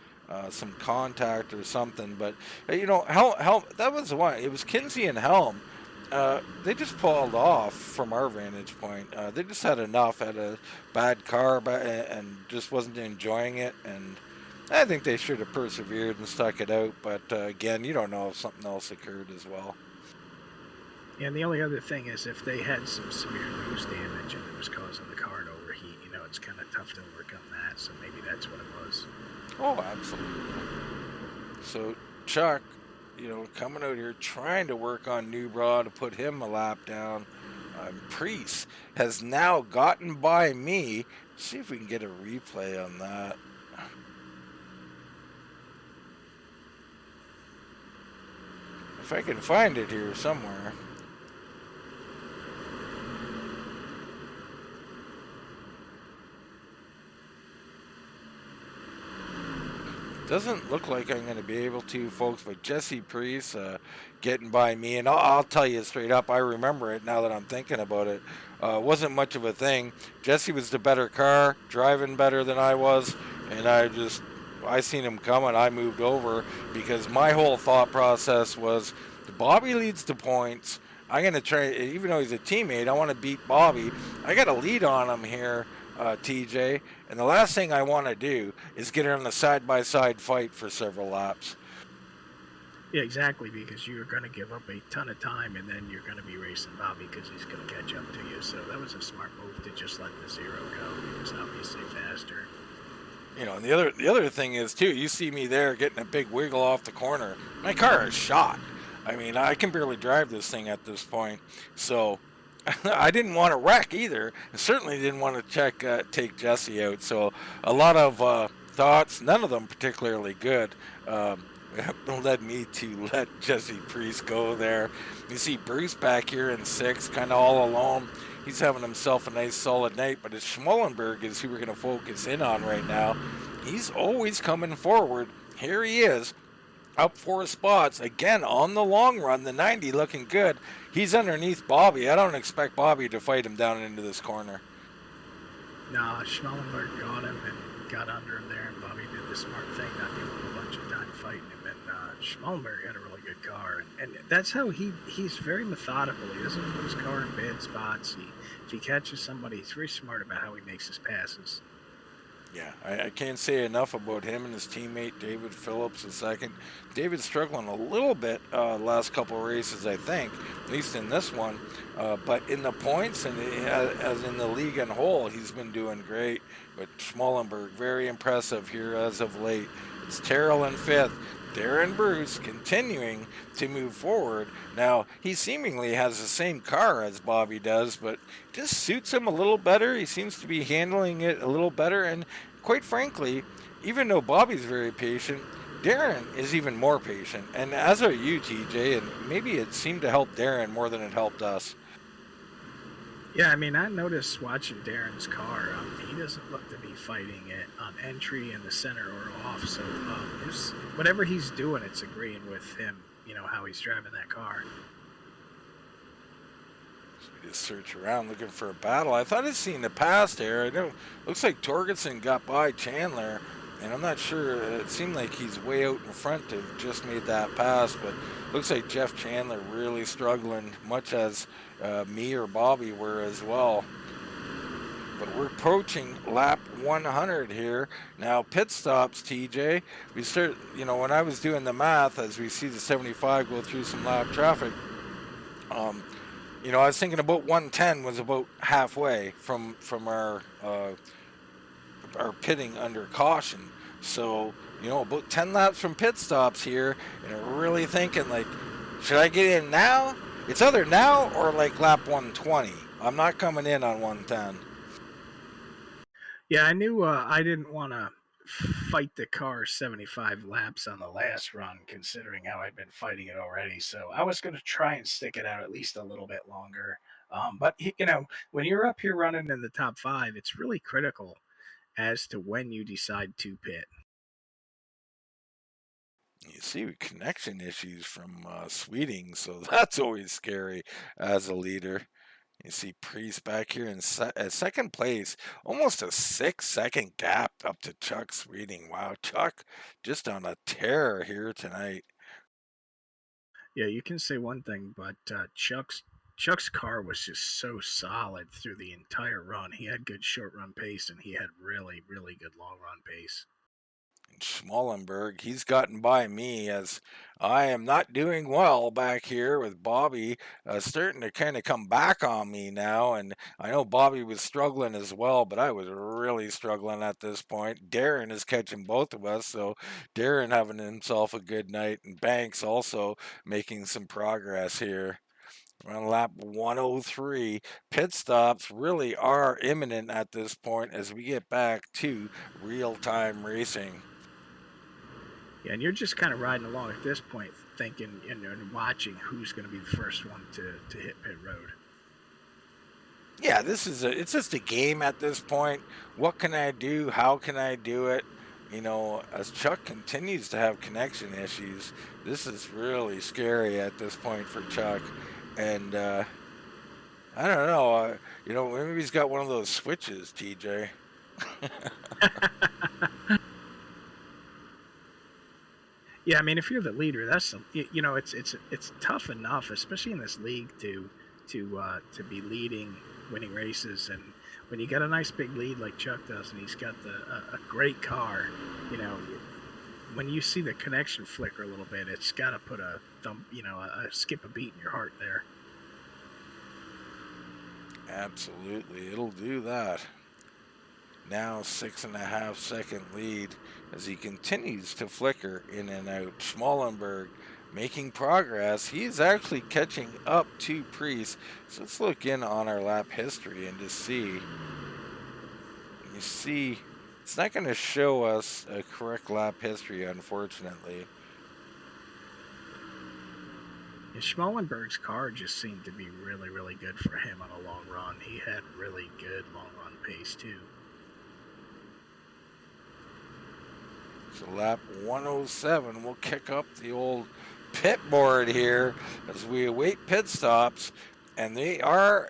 Some contact or something. But, Helm, that was the one. It was Kinsey and Helm. They just pulled off from our vantage point. They just had enough, had a bad car, and just wasn't enjoying it. And I think they should have persevered and stuck it out. But again, you don't know if something else occurred as well.
Yeah, and the only other thing is if they had some severe nose damage and it was causing the car to overheat, it's kind of tough to overcome that. So maybe that's what it was.
Oh, absolutely. So Chuck, coming out here trying to work on Newbrow to put him a lap down. Priest has now gotten by me. See if we can get a replay on that. If I can find it here somewhere. Doesn't look like I'm going to be able to, folks, but Jesse Priest getting by me. And I'll tell you straight up, I remember it now that I'm thinking about it. Wasn't much of a thing. Jesse was the better car, driving better than I was. And I seen him coming. I moved over because my whole thought process was Bobby leads the points. I'm going to try, even though he's a teammate, I want to beat Bobby. I got a lead on him here. TJ, and the last thing I want to do is get her in the side-by-side fight for several laps.
Yeah, exactly, because you're going to give up a ton of time, and then you're going to be racing Bobby because he's going to catch up to you. So that was a smart move to just let the zero go. He was obviously faster.
And the other thing is too, you see me there getting a big wiggle off the corner. My car is shot. I mean, I can barely drive this thing at this point, so. I didn't want to wreck either. I certainly didn't want to take Jesse out. So a lot of thoughts, none of them particularly good, led me to let Jesse Priest go there. You see Bruce back here in 6th, kind of all alone. He's having himself a nice solid night, but it's Schmallenberg is who we're going to focus in on right now. He's always coming forward. Here he is. Up 4 spots again on the long run. The 90 looking good. He's underneath Bobby. I don't expect Bobby to fight him down into this corner.
No, Schmallenberg got him and got under him there, and Bobby did the smart thing, not giving him a bunch of time fighting him. And Schmallenberg had a really good car, and that's how he's very methodical. He doesn't put his car in bad spots. If he catches somebody, he's very smart about how he makes his passes.
Yeah, I can't say enough about him and his teammate David Phillips II. David's struggling a little bit last couple of races, I think, at least in this one. But in the points and as in the league and whole, he's been doing great. But Schmallenberg, very impressive here as of late. It's Terrell in 5th. Darren Bruce continuing to move forward. Now, he seemingly has the same car as Bobby does, but just suits him a little better. He seems to be handling it a little better. And quite frankly, even though Bobby's very patient, Darren is even more patient. And as are you, TJ, and maybe it seemed to help Darren more than it helped us.
Yeah, I mean, I noticed watching Darren's car, he doesn't look to be fighting it on entry in the center or off. So whatever he's doing, it's agreeing with him, how he's driving that car.
So we just search around looking for a battle. I thought I'd seen the pass there. Looks like Torgerson got by Chandler, and I'm not sure. It seemed like he's way out in front to have just made that pass, but looks like Jeff Chandler really struggling, much as me or Bobby were as well. But we're approaching lap 100 here. Now, pit stops, TJ. We start, when I was doing the math, as we see the 75 go through some lap traffic, I was thinking about 110 was about halfway from our pitting under caution. So, about 10 laps from pit stops here, and I'm really thinking, should I get in now? It's either now or lap 120. I'm not coming in on 110.
Yeah, I knew I didn't want to fight the car 75 laps on the last run, considering how I'd been fighting it already. So I was going to try and stick it out at least a little bit longer. But, when you're up here running in the top five, it's really critical as to when you decide to pit.
You see connection issues from Sweeting, so that's always scary as a leader. You see Priest back here in second place, almost a 6 second gap up to Chuck Sweeting. Wow, Chuck just on a tear here tonight.
Yeah, you can say one thing, but Chuck's car was just so solid through the entire run. He had good short run pace, and he had really, really good long run pace.
Schmallenberg, he's gotten by me as I am not doing well back here with Bobby starting to kind of come back on me now. And I know Bobby was struggling as well, but I was really struggling at this point. Darren is catching both of us, so Darren having himself a good night, and Banks also making some progress here. We're on lap 103. Pit stops really are imminent at this point as we get back to real-time racing.
Yeah, and you're just kind of riding along at this point, thinking, and watching who's going to be the first one to hit pit road.
Yeah, it's just a game at this point. What can I do? How can I do it? As Chuck continues to have connection issues, this is really scary at this point for Chuck. And I don't know, maybe he's got one of those switches, TJ.
Yeah, I mean, if you're the leader, that's it's tough enough, especially in this league, to be leading, winning races, and when you got a nice big lead like Chuck does, and he's got a great car, when you see the connection flicker a little bit, it's got to put a skip a beat in your heart there.
Absolutely, it'll do that. Now 6.5 second lead as he continues to flicker in and out. Schmallenberg making progress. He is actually catching up to Priest. So let's look in on our lap history and just see. You see, it's not going to show us a correct lap history, unfortunately.
Yeah, Schmallenberg's car just seemed to be really, really good for him on a long run. He had really good long run pace too.
So lap 107 will kick up the old pit board here as we await pit stops. And they are,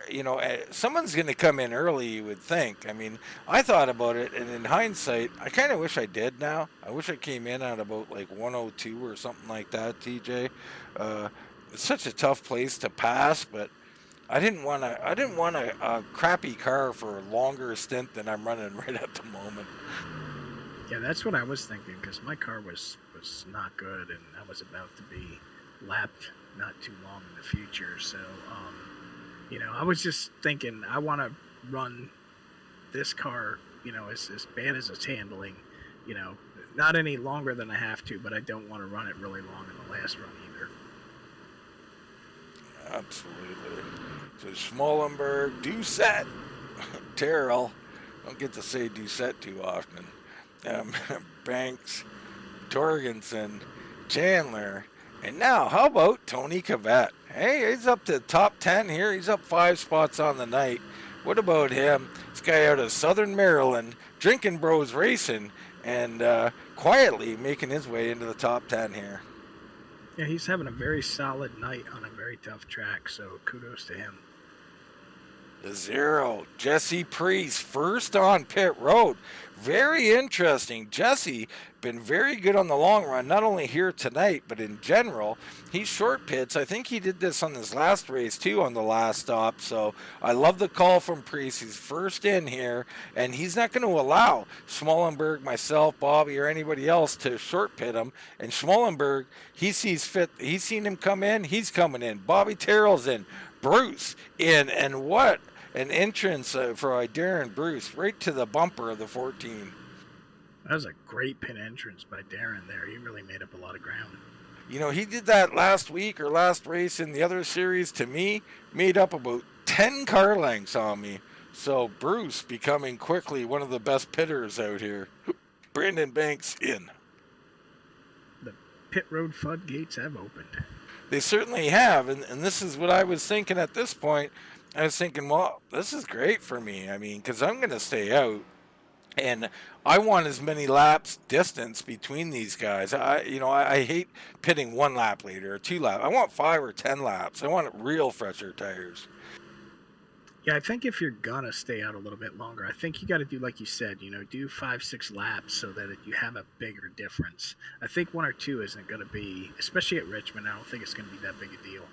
someone's going to come in early, you would think. I mean, I thought about it, and in hindsight, I kind of wish I did now. I wish I came in at about like 102 or something like that, TJ. It's such a tough place to pass, but I didn't want a crappy car for a longer stint than I'm running right at the moment.
Yeah, that's what I was thinking, because my car was not good, and I was about to be lapped not too long in the future. So, I was just thinking I want to run this car, as bad as it's handling, not any longer than I have to, but I don't want to run it really long in the last run either.
Absolutely. So Schmallenberg, Doucette, Terrell. Don't get to say Doucette too often. Banks, Torgensen, Chandler, and now how about Tony Cavett? Hey, he's up to the top 10 here. He's up 5 spots on the night. What about him? This guy out of Southern Maryland, Drinking Bros Racing, and quietly making his way into the top 10 here.
Yeah, he's having a very solid night on a very tough track, so kudos to him.
The zero, Jesse Priest, first on pit road. Very interesting. Jesse been very good on the long run, not only here tonight, but in general. He's short pits. I think he did this on his last race too on the last stop. So I love the call from Priest. He's first in here, and he's not going to allow Schmallenberg, myself, Bobby, or anybody else to short pit him. And Schmallenberg, he sees fit. He's seen him come in. He's coming in. Bobby Terrell's in. Bruce in. And what an entrance for Darren Bruce right to the bumper of the 14.
That was a great pit entrance by Darren there. He really made up a lot of ground.
He did that last week or last race in the other series to me, made up about 10 car lengths on me. So Bruce becoming quickly one of the best pitters out here. Brandon Banks in.
The pit road floodgates have opened.
They certainly have, and this is what I was thinking at this point. I was thinking, well, this is great for me. I mean, because I'm going to stay out, and I want as many laps distance between these guys. I hate pitting 1 lap later or 2 laps. I want 5 or 10 laps. I want real fresher tires.
Yeah, I think if you're gonna stay out a little bit longer, I think you got to do like you said, do 5-6 laps so that you have a bigger difference. I think 1 or 2 isn't going to be, especially at Richmond. I don't think it's going to be that big a deal.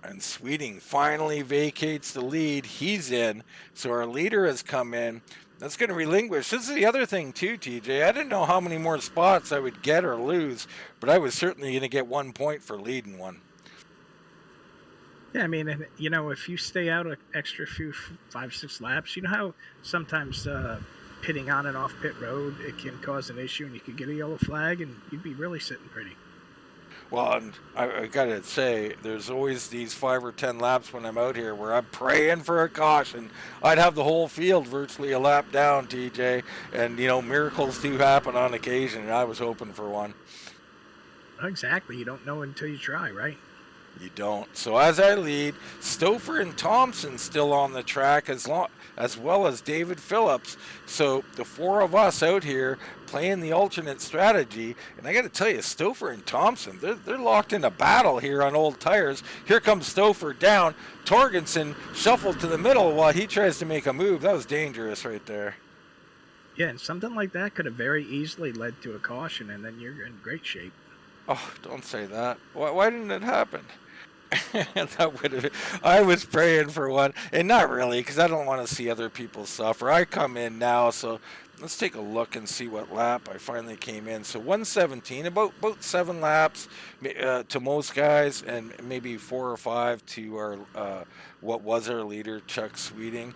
And Sweeting finally vacates the lead. He's in. So our leader has come in. That's going to relinquish. This is the other thing too, TJ. I didn't know how many more spots I would get or lose, but I was certainly going to get 1 point for leading one.
Yeah, I mean, if you stay out an extra few 5-6 laps, you know how sometimes pitting on and off pit road, it can cause an issue and you could get a yellow flag and you'd be really sitting pretty.
Well, and I got to say, there's always these 5 or 10 laps when I'm out here where I'm praying for a caution. I'd have the whole field virtually a lap down, TJ, and, miracles do happen on occasion, and I was hoping for one.
Exactly. You don't know until you try, right?
You don't. So as I lead, Stouffer and Thompson still on the track as well as David Phillips. So the 4 of us out here playing the alternate strategy. And I got to tell you, Stouffer and Thompson, they're locked in a battle here on old tires. Here comes Stouffer down. Torgensen shuffled to the middle while he tries to make a move. That was dangerous right there.
Yeah, and something like that could have very easily led to a caution, and then you're in great shape.
Oh, don't say that. Why didn't it happen? That would have. I was praying for one, and not really, because I don't want to see other people suffer. I come in now, so let's take a look and see what lap I finally came in. So 117, about 7 laps to most guys, and maybe 4 or 5 to our what was our leader, Chuck Sweeting,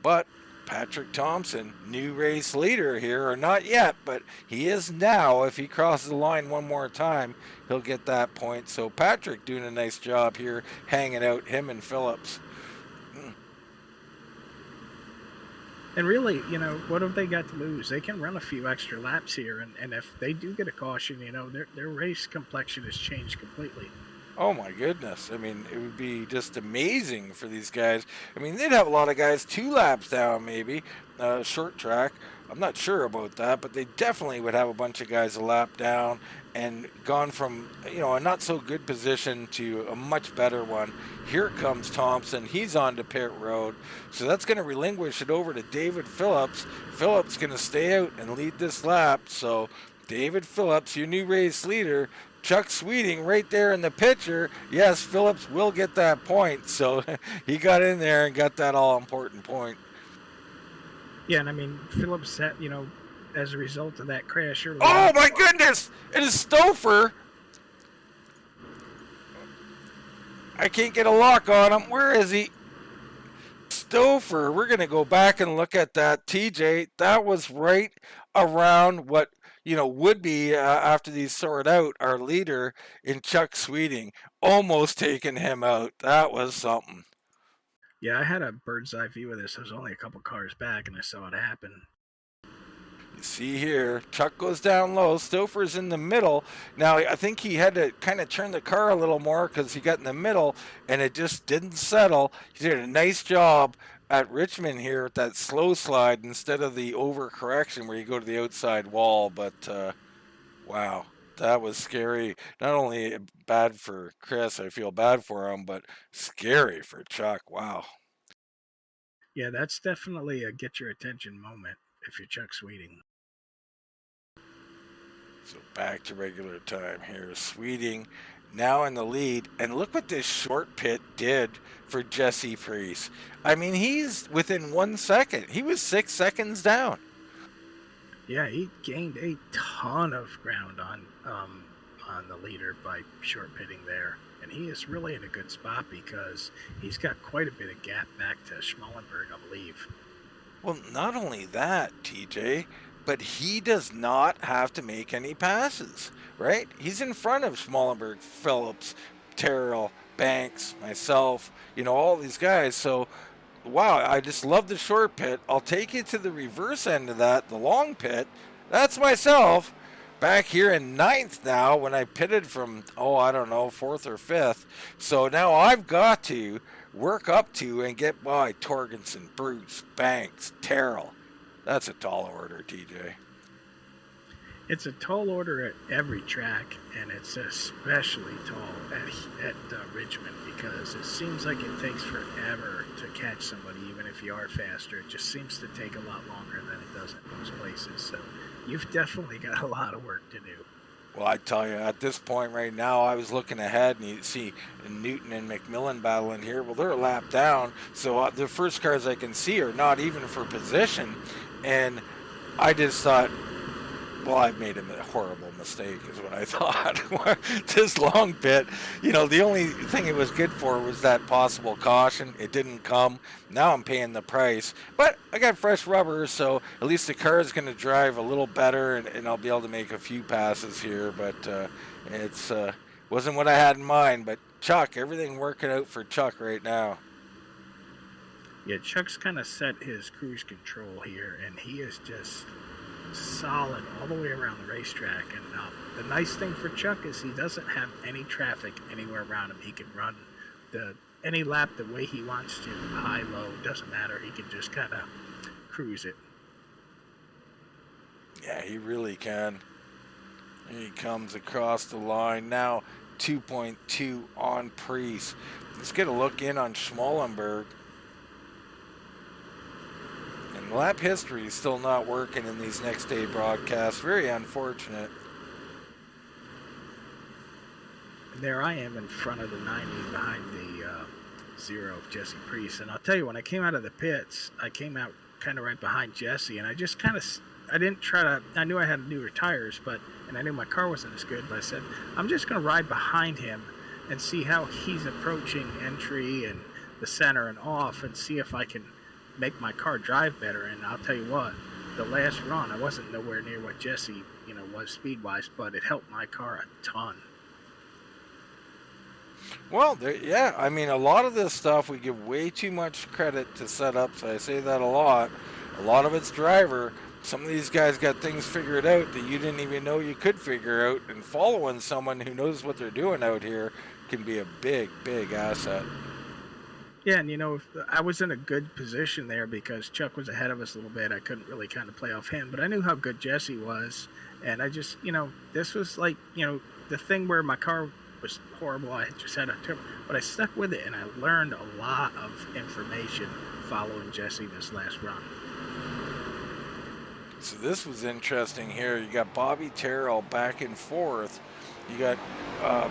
but Patrick Thompson, new race leader here, or not yet, but he is now. If he crosses the line one more time, he'll get that point. So Patrick doing a nice job here, hanging out, him and Phillips.
And really, what have they got to lose? They can run a few extra laps here, and if they do get a caution, their race complexion has changed completely.
Oh my goodness. I mean, it would be just amazing for these guys. I mean, they'd have a lot of guys 2 laps down maybe, short track. I'm not sure about that, but they definitely would have a bunch of guys a lap down and gone from, a not so good position to a much better one. Here comes Thompson. He's on to pit road. So that's going to relinquish it over to David Phillips. Phillips going to stay out and lead this lap. So David Phillips, your new race leader, Chuck Sweeting right there in the picture. Yes, Phillips will get that point. So he got in there and got that all-important point.
Yeah, and I mean, Phillips, as a result of that crash earlier.
Oh, my goodness! It is Stouffer. I can't get a lock on him. Where is he? Stouffer. We're going to go back and look at that. TJ, that was right around what would be, after these sort out, our leader in Chuck Sweeting. Almost taking him out. That was something.
Yeah, I had a bird's eye view of this. I was only a couple cars back, and I saw it happen.
You see here, Chuck goes down low. Stouffer's in the middle. Now, I think he had to kind of turn the car a little more because he got in the middle, and it just didn't settle. He did a nice job at Richmond here with that slow slide instead of the overcorrection where you go to the outside wall. But, wow, that was scary. Not only bad for Chris, I feel bad for him, but scary for Chuck. Wow.
Yeah, that's definitely a get your attention moment if you're Chuck Sweeting.
So back to regular time here. Sweeting now in the lead. And look what this short pit did for Jesse Priest. I mean, he's within 1 second. He was 6 seconds down.
Yeah, he gained a ton of ground on the leader by short pitting there. And he is really in a good spot because he's got quite a bit of gap back to Schmallenberg, I believe.
Well, not only that, TJ, but he does not have to make any passes, right? He's in front of Schmallenberg, Phillips, Terrell, Banks, myself, all these guys. So, wow, I just love the short pit. I'll take you to the reverse end of that, the long pit. That's myself. Back here in ninth now when I pitted from, I don't know, fourth or fifth. So now I've got to work up to and get by Torgenson, Bruce, Banks, Terrell. That's a tall order, TJ.
It's a tall order at every track, and it's especially tall at Richmond, because it seems like it takes forever to catch somebody, even if you are faster. It just seems to take a lot longer than it does at most places. So you've definitely got a lot of work to do.
Well, I tell you, at this point right now, I was looking ahead, and you see Newton and McMillan battling here. Well, they're a lap down, so the first cars I can see are not even for position. And I just thought, well, I made a horrible mistake is what I thought. This long pit, the only thing it was good for was that possible caution. It didn't come. Now I'm paying the price. But I got fresh rubber, so at least the car is going to drive a little better, and I'll be able to make a few passes here. But it's wasn't what I had in mind. But Chuck, everything working out for Chuck right now.
Yeah, Chuck's kind of set his cruise control here, and he is just solid all the way around the racetrack. And the nice thing for Chuck is he doesn't have any traffic anywhere around him. He can run any lap the way he wants to, high, low, doesn't matter. He can just kind of cruise it.
Yeah, he really can. He comes across the line now. 2.2 on Priest. Let's get a look in on Schmallenberg. Lap history is still not working in these next day broadcasts. Very unfortunate.
There I am in front of the 90 behind the 0 of Jesse Priest. And I'll tell you, when I came out of the pits, I came out kind of right behind Jesse. And I just I knew I had newer tires, and I knew my car wasn't as good. But I said, I'm just going to ride behind him and see how he's approaching entry and the center and off, and see if I can make my car drive better. And I'll tell you what, the last run, I wasn't nowhere near what Jesse, was speed-wise, but it helped my car a ton.
Well, a lot of this stuff we give way too much credit to setups. I say that a lot. A lot of it's driver. Some of these guys got things figured out that you didn't even know you could figure out, and following someone who knows what they're doing out here can be a big, big asset.
Yeah, and I was in a good position there because Chuck was ahead of us a little bit. I couldn't really kind of play off him, but I knew how good Jesse was. And I just, this was like, the thing where my car was horrible. I just had a turbo, but I stuck with it, and I learned a lot of information following Jesse this last run.
So this was interesting here. You got Bobby Terrell back and forth. You got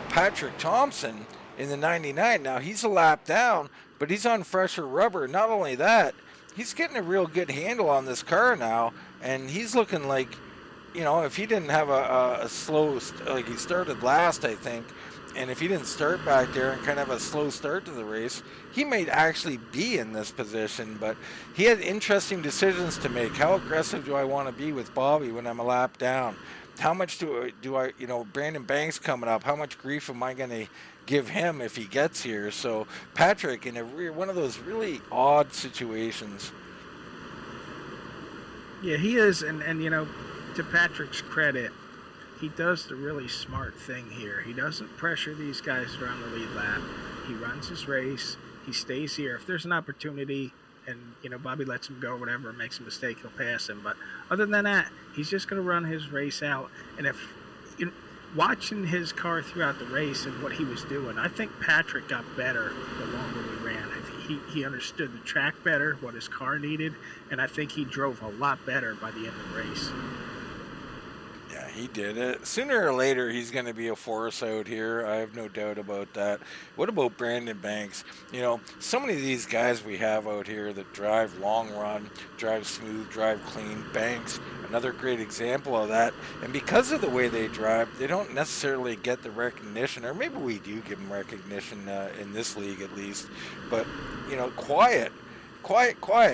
Patrick Thompson in the 99. Now he's a lap down, but he's on fresher rubber. Not only that, he's getting a real good handle on this car now, and he's looking like, if he didn't have a slow, like he started last, I think, and if he didn't start back there and kind of have a slow start to the race, he might actually be in this position. But he had interesting decisions to make. How aggressive do I want to be with Bobby when I'm a lap down? How much do I Brandon Banks coming up, how much grief am I going to give him if he gets here? So Patrick in one of those really odd situations.
Yeah, he is, and to Patrick's credit, he does the really smart thing here. He doesn't pressure these guys around the lead lap. He runs his race. He stays here. If there's an opportunity and, Bobby lets him go or whatever, makes a mistake, he'll pass him. But other than that, he's just going to run his race out. And if watching his car throughout the race and what he was doing, I think Patrick got better the longer we ran. I think he understood the track better, what his car needed, and I think he drove a lot better by the end of the race.
Yeah, he did it. Sooner or later, he's going to be a force out here. I have no doubt about that. What about Brandon Banks? So many of these guys we have out here that drive long run, drive smooth, drive clean. Banks, another great example of that. And because of the way they drive, they don't necessarily get the recognition, or maybe we do give them recognition in this league at least. But, quiet.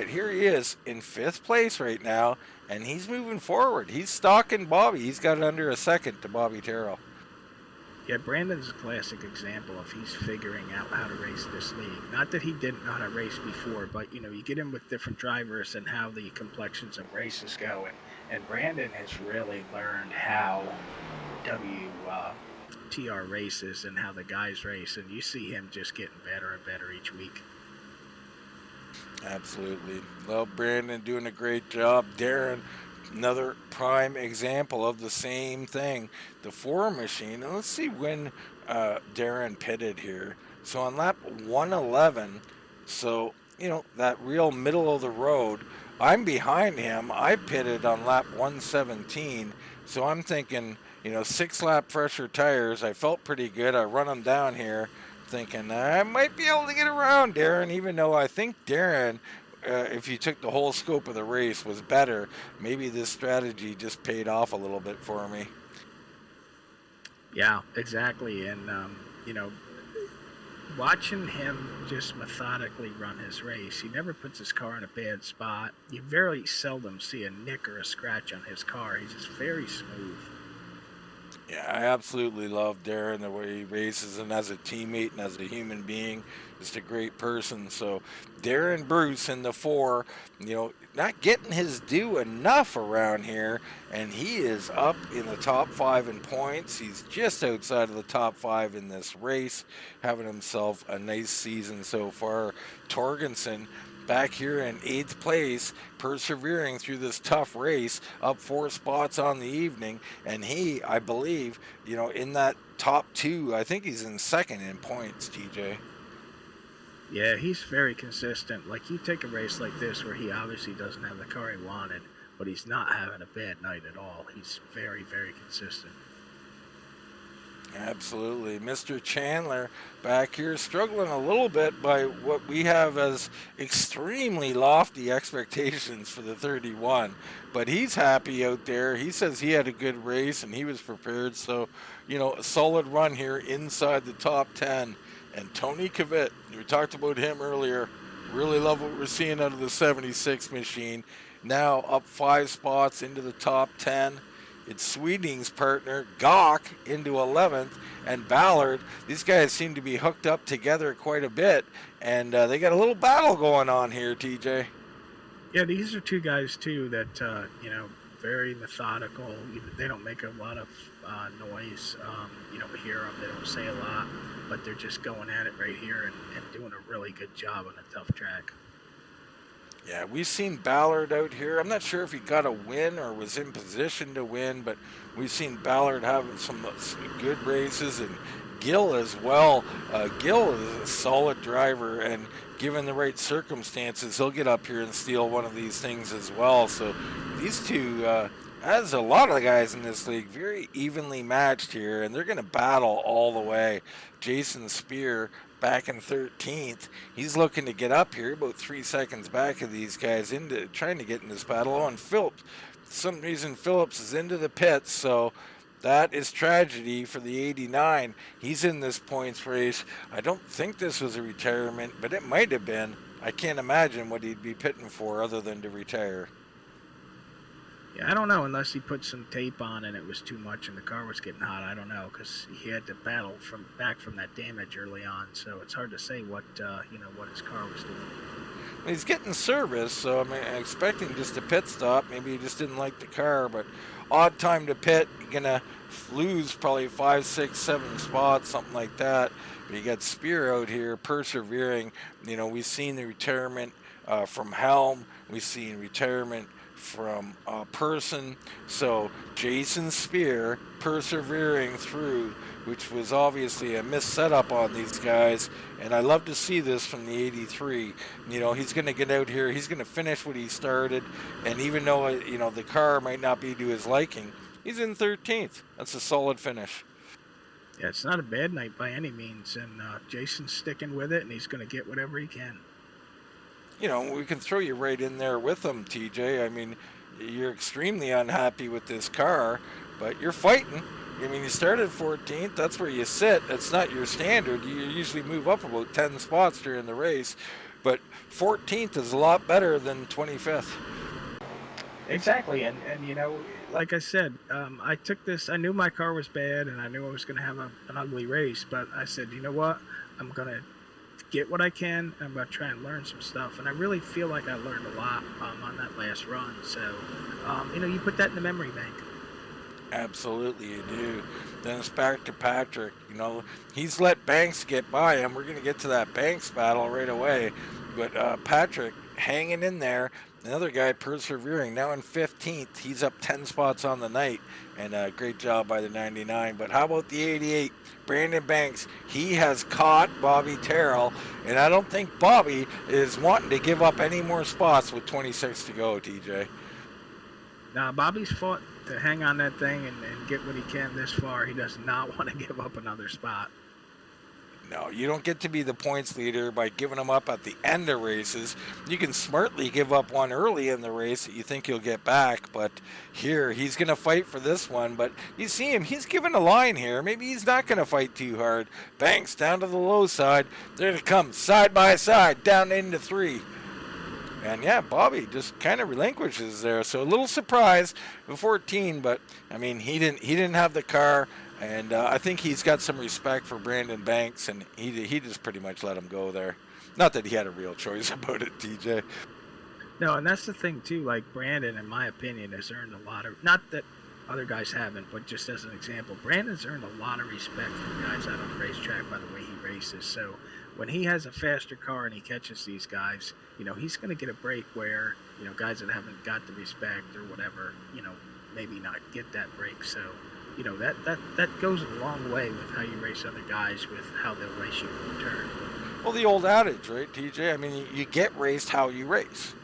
Here he is in 5th place right now, and he's moving forward. He's stalking Bobby. He's got it under a second to Bobby Terrell.
Yeah, Brandon's a classic example of he's figuring out how to race this league. Not that he didn't know how to race before, but you get him with different drivers and how the complexions of races go. And Brandon has really learned how WTR races and how the guys race, and you see him just getting better and better each week.
Absolutely. Well, Brandon doing a great job. Darren, another prime example of the same thing. The 4 machine. And let's see when Darren pitted here. So on lap 111, so, that real middle of the road, I'm behind him. I pitted on lap 117. So I'm thinking, 6-lap pressure tires. I felt pretty good. I run them down here, thinking I might be able to get around Darren, even though I think Darren, if you took the whole scope of the race, was better. Maybe this strategy just paid off a little bit for me.
Yeah, exactly. And, watching him just methodically run his race, he never puts his car in a bad spot. You very seldom see a nick or a scratch on his car. He's just very smooth.
Yeah, I absolutely love Darren, the way he races, and as a teammate and as a human being, just a great person. So Darren Bruce in the 4, not getting his due enough around here, and he is up in the top 5 in points. He's just outside of the top 5 in this race, having himself a nice season so far. Torgensen back here in 8th place, persevering through this tough race, up 4 spots on the evening, and he, I believe, in that top 2, I think he's in 2nd in points, TJ.
Yeah, he's very consistent. Like, you take a race like this where he obviously doesn't have the car he wanted, but he's not having a bad night at all. He's very, very consistent.
Absolutely. Mr. Chandler back here struggling a little bit by what we have as extremely lofty expectations for the 31. But he's happy out there. He says he had a good race and he was prepared. So, a solid run here inside the top 10. And Tony Kvyat, we talked about him earlier. Really love what we're seeing out of the 76 machine. Now up 5 spots into the top 10. It's Sweeting's partner, Gawk, into 11th, and Ballard. These guys seem to be hooked up together quite a bit, and they got a little battle going on here, TJ.
Yeah, these are 2 guys, too, that, very methodical. They don't make a lot of noise. You don't hear them. They don't say a lot, but they're just going at it right here and doing a really good job on a tough track.
Yeah, we've seen Ballard out here. I'm not sure if he got a win or was in position to win, but we've seen Ballard having some good races, and Gill as well. Gill is a solid driver, and given the right circumstances, he'll get up here and steal one of these things as well. So these 2, as a lot of the guys in this league, very evenly matched here, and they're going to battle all the way. Jason Spear back in 13th. He's looking to get up here, about 3 seconds back of these guys, into trying to get in this battle. Oh, and Phillips, for some reason Phillips is into the pits, so that is tragedy for the 89. He's in this points race. I don't think this was a retirement, but it might have been. I can't imagine what he'd be pitting for other than to retire.
Yeah, I don't know, unless he put some tape on and it was too much and the car was getting hot. I don't know, because he had to battle back from that damage early on, so it's hard to say what his car was doing.
He's getting service, so I'm expecting just a pit stop. Maybe he just didn't like the car, but odd time to pit. You're gonna lose probably 5, 6, 7 spots, something like that. But you got Spear out here persevering. We've seen the retirement from Helm. We've seen retirement from Person. So Jason Spear persevering through, which was obviously a missed setup on these guys, and I love to see this from the 83. He's going to get out here, he's going to finish what he started, and even though the car might not be to his liking, he's in 13th. That's a solid finish.
Yeah, it's not a bad night by any means, and Jason's sticking with it, and he's going to get whatever he can.
We can throw you right in there with them, TJ. I mean, you're extremely unhappy with this car, but you're fighting. You started 14th. That's where you sit. That's not your standard. You usually move up about 10 spots during the race, but 14th is a lot better than 25th.
Exactly, and like I said, I took this. I knew my car was bad, and I knew I was going to have an ugly race. But I said, you know what? I'm going to get what I can. And I'm going to try and learn some stuff. And I really feel like I learned a lot on that last run. So, you put that in the memory bank.
Absolutely, you do. Then it's back to Patrick. He's let Banks get by him. We're going to get to that Banks battle right away. But Patrick hanging in there. Another guy persevering. Now in 15th. He's up 10 spots on the night. And great job by the 99. But how about the 88? Brandon Banks. He has caught Bobby Terrell. And I don't think Bobby is wanting to give up any more spots with 26 to go, TJ.
Now, Bobby's fought to hang on that thing and get what he can this far. He does not want to give up another spot.
No, you don't get to be the points leader by giving them up at the end of races. You can smartly give up one early in the race that you think you'll get back, but here he's going to fight for this one. But you see him, he's given a line here. Maybe he's not going to fight too hard. Banks down to the low side. There it comes, side by side, down into 3. And yeah, Bobby just kind of relinquishes there. So a little surprise with 14, but I mean he didn't have the car, and I think he's got some respect for Brandon Banks, and he just pretty much let him go there. Not that he had a real choice about it, TJ.
No, and that's the thing too. Like Brandon, in my opinion, has earned a lot of, not that other guys haven't, but just as an example, Brandon's earned a lot of respect from guys out on the racetrack by the way he races. So when he has a faster car and he catches these guys, he's going to get a break where, guys that haven't got the respect or whatever, maybe not get that break. So, that goes a long way with how you race other guys, with how they'll race you in return.
Well, the old adage, right, TJ? I mean, you get raced how you race.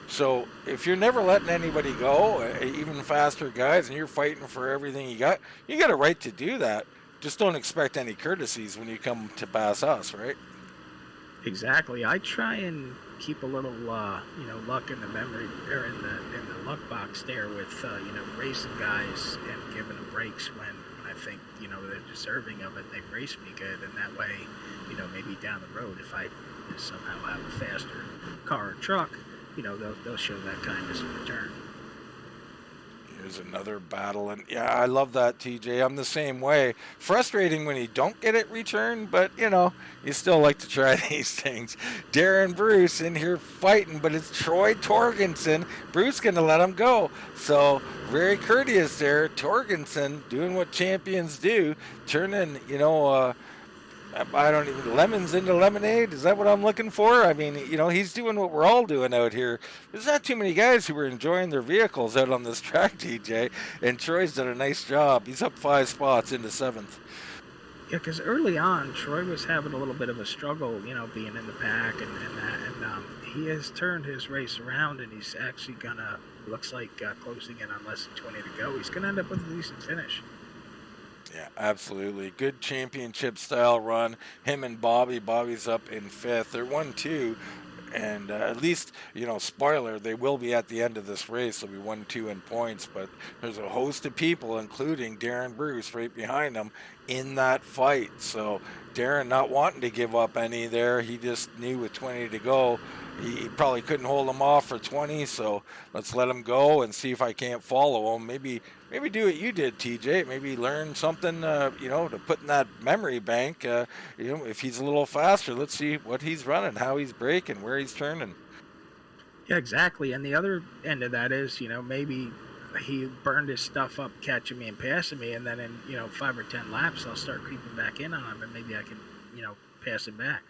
So if you're never letting anybody go, even faster guys, and you're fighting for everything you got a right to do that. Just don't expect any courtesies when you come to pass us, right?
Exactly. I try and keep a little, luck in the memory or in the luck box there with, racing guys and giving them breaks when I think, they're deserving of it. They've raced me good, and that way, maybe down the road, if I somehow have a faster car or truck, they'll show that kindness in return.
Here's another battle, and yeah, I love that, TJ. I'm the same way. Frustrating when you don't get it returned, but you still like to try these things. Darren Bruce in here fighting, but it's Troy Torgensen. Bruce gonna let him go, so very courteous there. Torgensen doing what champions do, turning I don't even, lemons into lemonade. Is that what I'm looking for? I mean, he's doing what we're all doing out here. There's not too many guys who are enjoying their vehicles out on this track, TJ. And Troy's done a nice job. He's up 5 spots into 7th.
Yeah, because early on, Troy was having a little bit of a struggle, being in the pack and that. And he has turned his race around, and he's actually looks like closing in on less than 20 to go. He's going to end up with a decent finish.
Yeah, absolutely. Good championship-style run. Him and Bobby. Bobby's up in 5th. They're 1-2. And at least, spoiler, they will be at the end of this race. They'll be 1-2 in points. But there's a host of people, including Darren Bruce, right behind them in that fight. So Darren not wanting to give up any there. He just knew with 20 to go, he probably couldn't hold him off for 20. So let's let him go and see if I can't follow him. Maybe do what you did, TJ. Maybe learn something, to put in that memory bank. If he's a little faster, let's see what he's running, how he's braking, where he's turning.
Yeah, exactly. And the other end of that is, maybe he burned his stuff up catching me and passing me, and then in, 5 or 10 laps, I'll start creeping back in on him, and maybe I can, pass him back.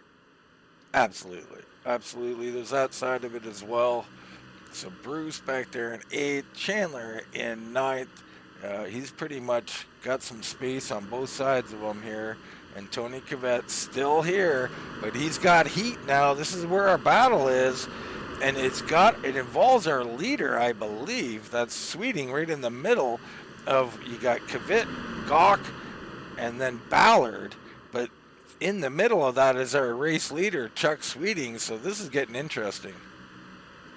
Absolutely. There's that side of it as well. So Bruce back there in 8th, Chandler in 9th. He's pretty much got some space on both sides of him here. And Tony Kvet's still here, but he's got heat now. This is where our battle is. And it involves our leader, I believe. That's Sweeting right in the middle of, you got Kvet, Gawk, and then Ballard. But in the middle of that is our race leader, Chuck Sweeting. So this is getting interesting.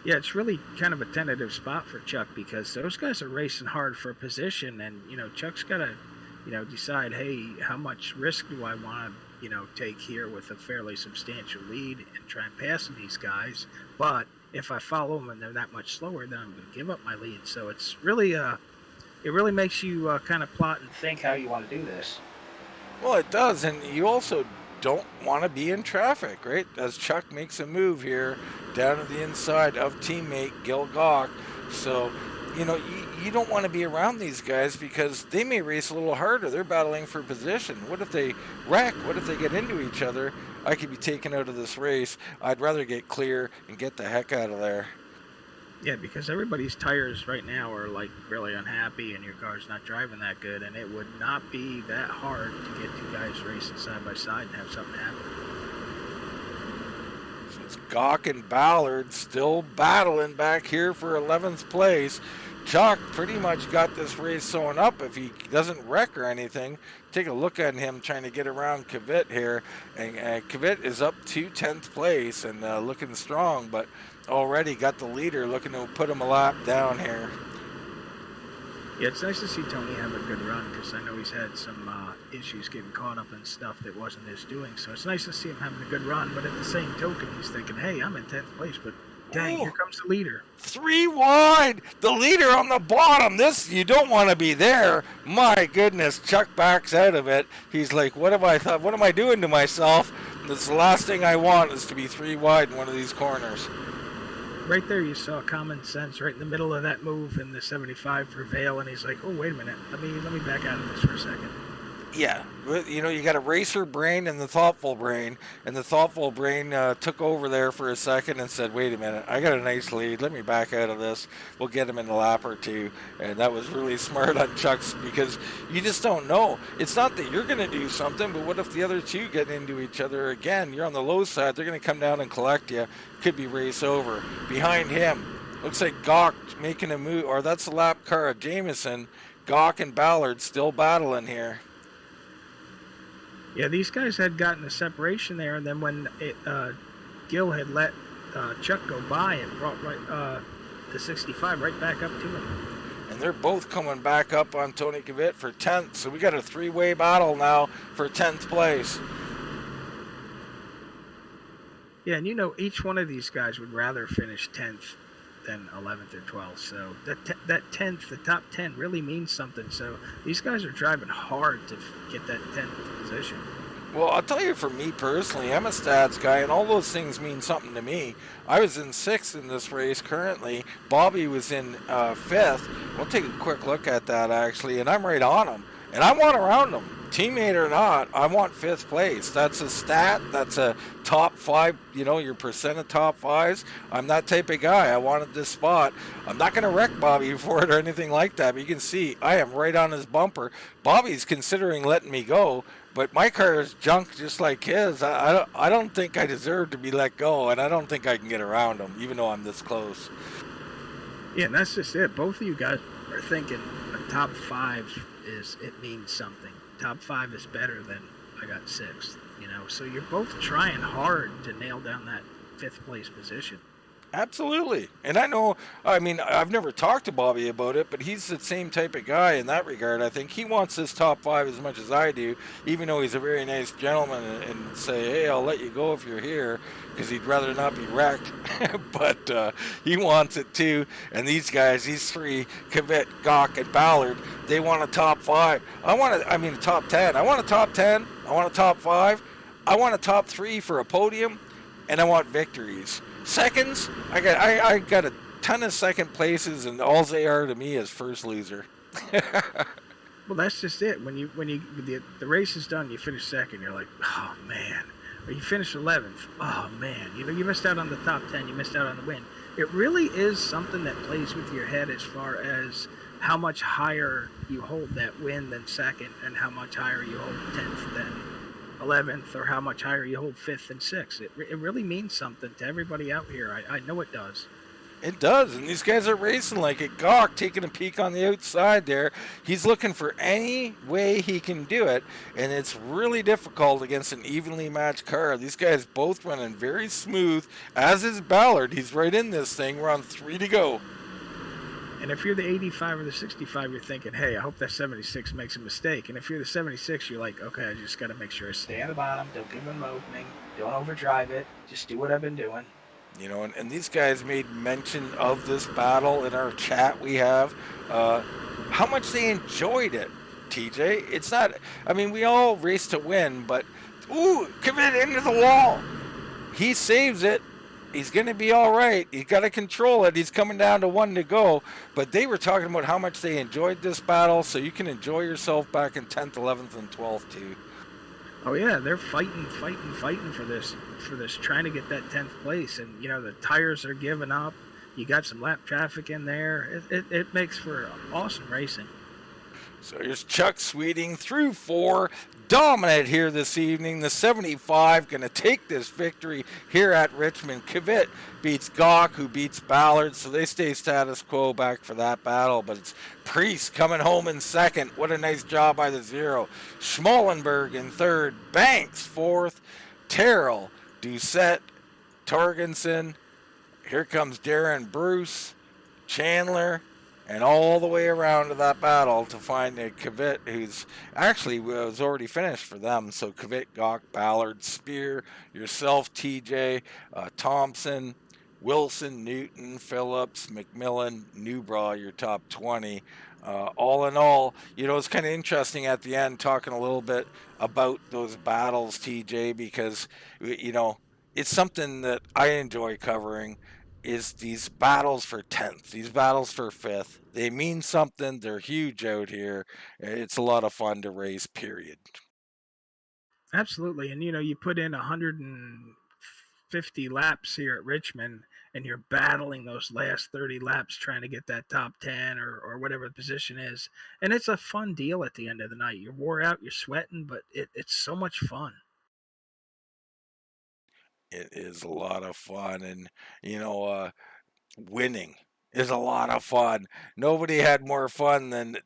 Yeah, it's really kind of a tentative spot for Chuck because those guys are racing hard for a position, and Chuck's got to decide, hey, how much risk do I want to take here with a fairly substantial lead and try and pass these guys. But if I follow them and they're that much slower, then I'm going to give up my lead. So it's really it really makes you kind of plot and think how you want to do this.
Well, it does, and you also don't want to be in traffic, right? As Chuck makes a move here down to the inside of teammate Gil Gawk. So, you don't want to be around these guys because they may race a little harder. They're battling for position. What if they wreck? What if they get into each other? I could be taken out of this race. I'd rather get clear and get the heck out of there.
Yeah, because everybody's tires right now are like really unhappy and your car's not driving that good, and it would not be that hard to get two guys racing side by side and have something happen.
So it's Gawk and Ballard still battling back here for 11th place. Chuck pretty much got this race sewn up if he doesn't wreck or anything. Take a look at him trying to get around Kvyat here. And Kvyat is up to 10th place and looking strong, but already got the leader looking to put him a lap down here.
Yeah, it's nice to see Tony have a good run because I know he's had some issues getting caught up in stuff that wasn't his doing. So it's nice to see him having a good run, but at the same token, he's thinking, hey, I'm in 10th place, but dang, here comes the leader.
3 wide. The leader on the bottom. You don't want to be there. My goodness. Chuck backs out of it. He's like, what am I doing to myself? That's the last thing I want is to be 3 wide in one of these corners.
Right there, you saw common sense right in the middle of that move in the 75 for Vail, and he's like, oh, wait a minute. Let me back out of this for a second.
Yeah, you got a racer brain and the thoughtful brain, and the thoughtful brain took over there for a second and said, wait a minute, I got a nice lead, let me back out of this, we'll get him in a lap or two. And that was really smart on Chuck's, because you just don't know. It's not that you're going to do something, but what if the other two get into each other again? You're on the low side, they're going to come down and collect you, could be race over. Behind him, looks like Gawk making a move, or that's the lap car of Jameson. Gawk and Ballard still battling here.
Yeah, these guys had gotten a separation there, and then when Gil had let Chuck go by, it brought the 65 right back up to him.
And they're both coming back up on Tony Kvyat for 10th, so we got a 3-way battle now for 10th place.
Yeah, and each one of these guys would rather finish 10th than 11th or 12th, so that 10th, the top 10 really means something. So these guys are driving hard to get that 10th position.
Well, I'll tell you, for me personally, I'm a stats guy, and all those things mean something to me. I was in 6th in this race currently. Bobby was in 5th. We'll take a quick look at that, actually, and I'm right on him. And I want around him. Teammate or not, I want 5th place. That's a stat. That's a top 5, your percent of top 5s. I'm that type of guy. I wanted this spot. I'm not going to wreck Bobby for it or anything like that, but you can see I am right on his bumper. Bobby's considering letting me go, but my car is junk just like his. I don't think I deserve to be let go, and I don't think I can get around him, even though I'm this close.
Yeah, and that's just it. Both of you guys are thinking a top 5 it means something. Top 5 is better than I got 6th, so you're both trying hard to nail down that 5th place position.
Absolutely. And I've never talked to Bobby about it, but he's the same type of guy in that regard. I think he wants his top 5 as much as I do, even though he's a very nice gentleman and say, hey, I'll let you go if you're here, because he'd rather not be wrecked. But he wants it too. And these guys, these 3, Kvyat, Gawk, and Ballard, they want a top 5. A top 10. I want a top 10. I want a top 5. I want a top 3 for a podium, and I want victories. Seconds, I got a ton of second places, and all they are to me is first loser.
Well, that's just it. When the race is done, you finish second, you're like, oh man. Or you finish 11th, oh man. You missed out on the top 10, you missed out on the win. It really is something that plays with your head as far as how much higher you hold that win than second, and how much higher you hold 10th than 11th, or how much higher you hold 5th and 6th. It really means something to everybody out here. I know it does.
It does, and these guys are racing like it. Gawk taking a peek on the outside there. He's looking for any way he can do it, and it's really difficult against an evenly matched car. These guys both running very smooth, as is Ballard. He's right in this thing. We're on 3 to go.
And if you're the 85 or the 65, you're thinking, hey, I hope that 76 makes a mistake. And if you're the 76, you're like, okay, I just got to make sure I stay on the bottom. Don't give him an opening. Don't overdrive it. Just do what I've been doing.
And these guys made mention of this battle in our chat we have, how much they enjoyed it, TJ. It's not, I mean, we all race to win, but, ooh, commit into the wall. He saves it. He's going to be all right. He's got to control it. He's coming down to 1 to go. But they were talking about how much they enjoyed this battle, so you can enjoy yourself back in 10th, 11th, and 12th, too.
Oh yeah, they're fighting for this, trying to get that 10th place, and the tires are giving up. You got some lap traffic in there. It makes for awesome racing.
So here's Chuck Sweeting through 4, dominant here this evening. The 75 going to take this victory here at Richmond. Kvyat beats Gawk, who beats Ballard, so they stay status quo back for that battle. But it's Priest coming home in second. What a nice job by the 0. Schmallenberg in third. Banks fourth. Terrell, Doucette, Torgensen. Here comes Darren Bruce, Chandler, and all the way around to that battle to find a Kvyat, who's actually was already finished for them. So Kvyat, Gawk, Ballard, Spear, yourself, TJ, Thompson, Wilson, Newton, Phillips, McMillan, Newbraw, your top 20. All in all, it's kind of interesting at the end talking a little bit about those battles, TJ, because, it's something that I enjoy covering, is these battles for 10th, these battles for 5th. They mean something. They're huge out here. It's a lot of fun to race, period.
Absolutely, and you put in 150 laps here at Richmond, and you're battling those last 30 laps trying to get that top 10 or whatever the position is, and it's a fun deal at the end of the night. You're wore out, you're sweating, but it's so much fun.
It is a lot of fun, and winning is a lot of fun. Nobody had more fun than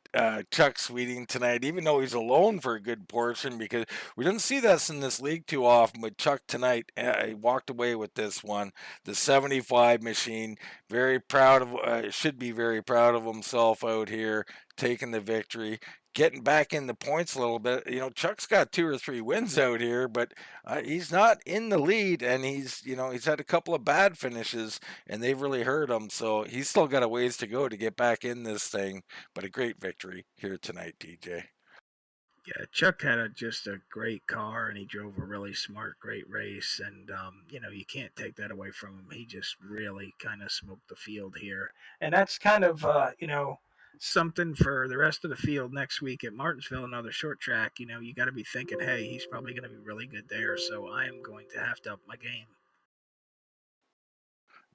Chuck Sweeting tonight, even though he's alone for a good portion, because we didn't see this in this league too often. But Chuck tonight, he walked away with this one. The 75 machine, very proud of, should be very proud of himself out here, taking the victory. Getting back in the points a little bit. Chuck's got 2 or 3 wins out here, but he's not in the lead, and he's had a couple of bad finishes, and they've really hurt him. So he's still got a ways to go to get back in this thing. But a great victory here tonight, DJ.
Yeah, Chuck had just a great car, and he drove a really smart, great race. And, you can't take that away from him. He just really kind of smoked the field here. And that's kind of, something for the rest of the field next week at Martinsville, another short track. You got to be thinking, hey, he's probably going to be really good there. So I am going to have to up my game.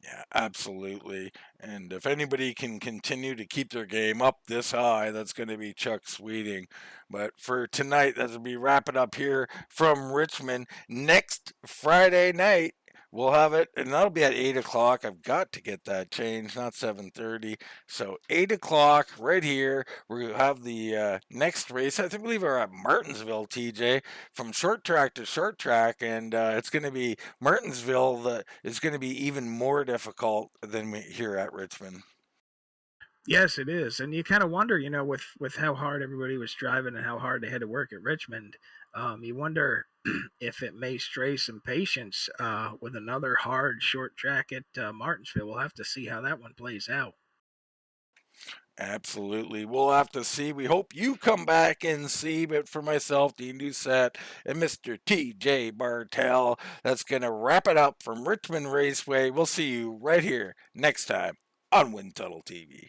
Yeah, absolutely. And if anybody can continue to keep their game up this high, that's going to be Chuck Sweeting. But for tonight, that'll be wrapping up here from Richmond. Next Friday night, we'll have it, and that'll be at 8 o'clock. I've got to get that changed, not 7:30. So 8 o'clock right here. We'll have the next race. I think, believe we're at Martinsville, TJ, from short track to short track, and it's going to be Martinsville that is going to be even more difficult than here at Richmond.
Yes, it is. And you kind of wonder, with how hard everybody was driving and how hard they had to work at Richmond, you wonder if it may stray some patience with another hard short track at Martinsville. We'll have to see how that one plays out.
Absolutely. We'll have to see. We hope you come back and see. But for myself, Dean Doucette, and Mr. TJ Bartel, that's going to wrap it up from Richmond Raceway. We'll see you right here next time on Wind Tunnel TV.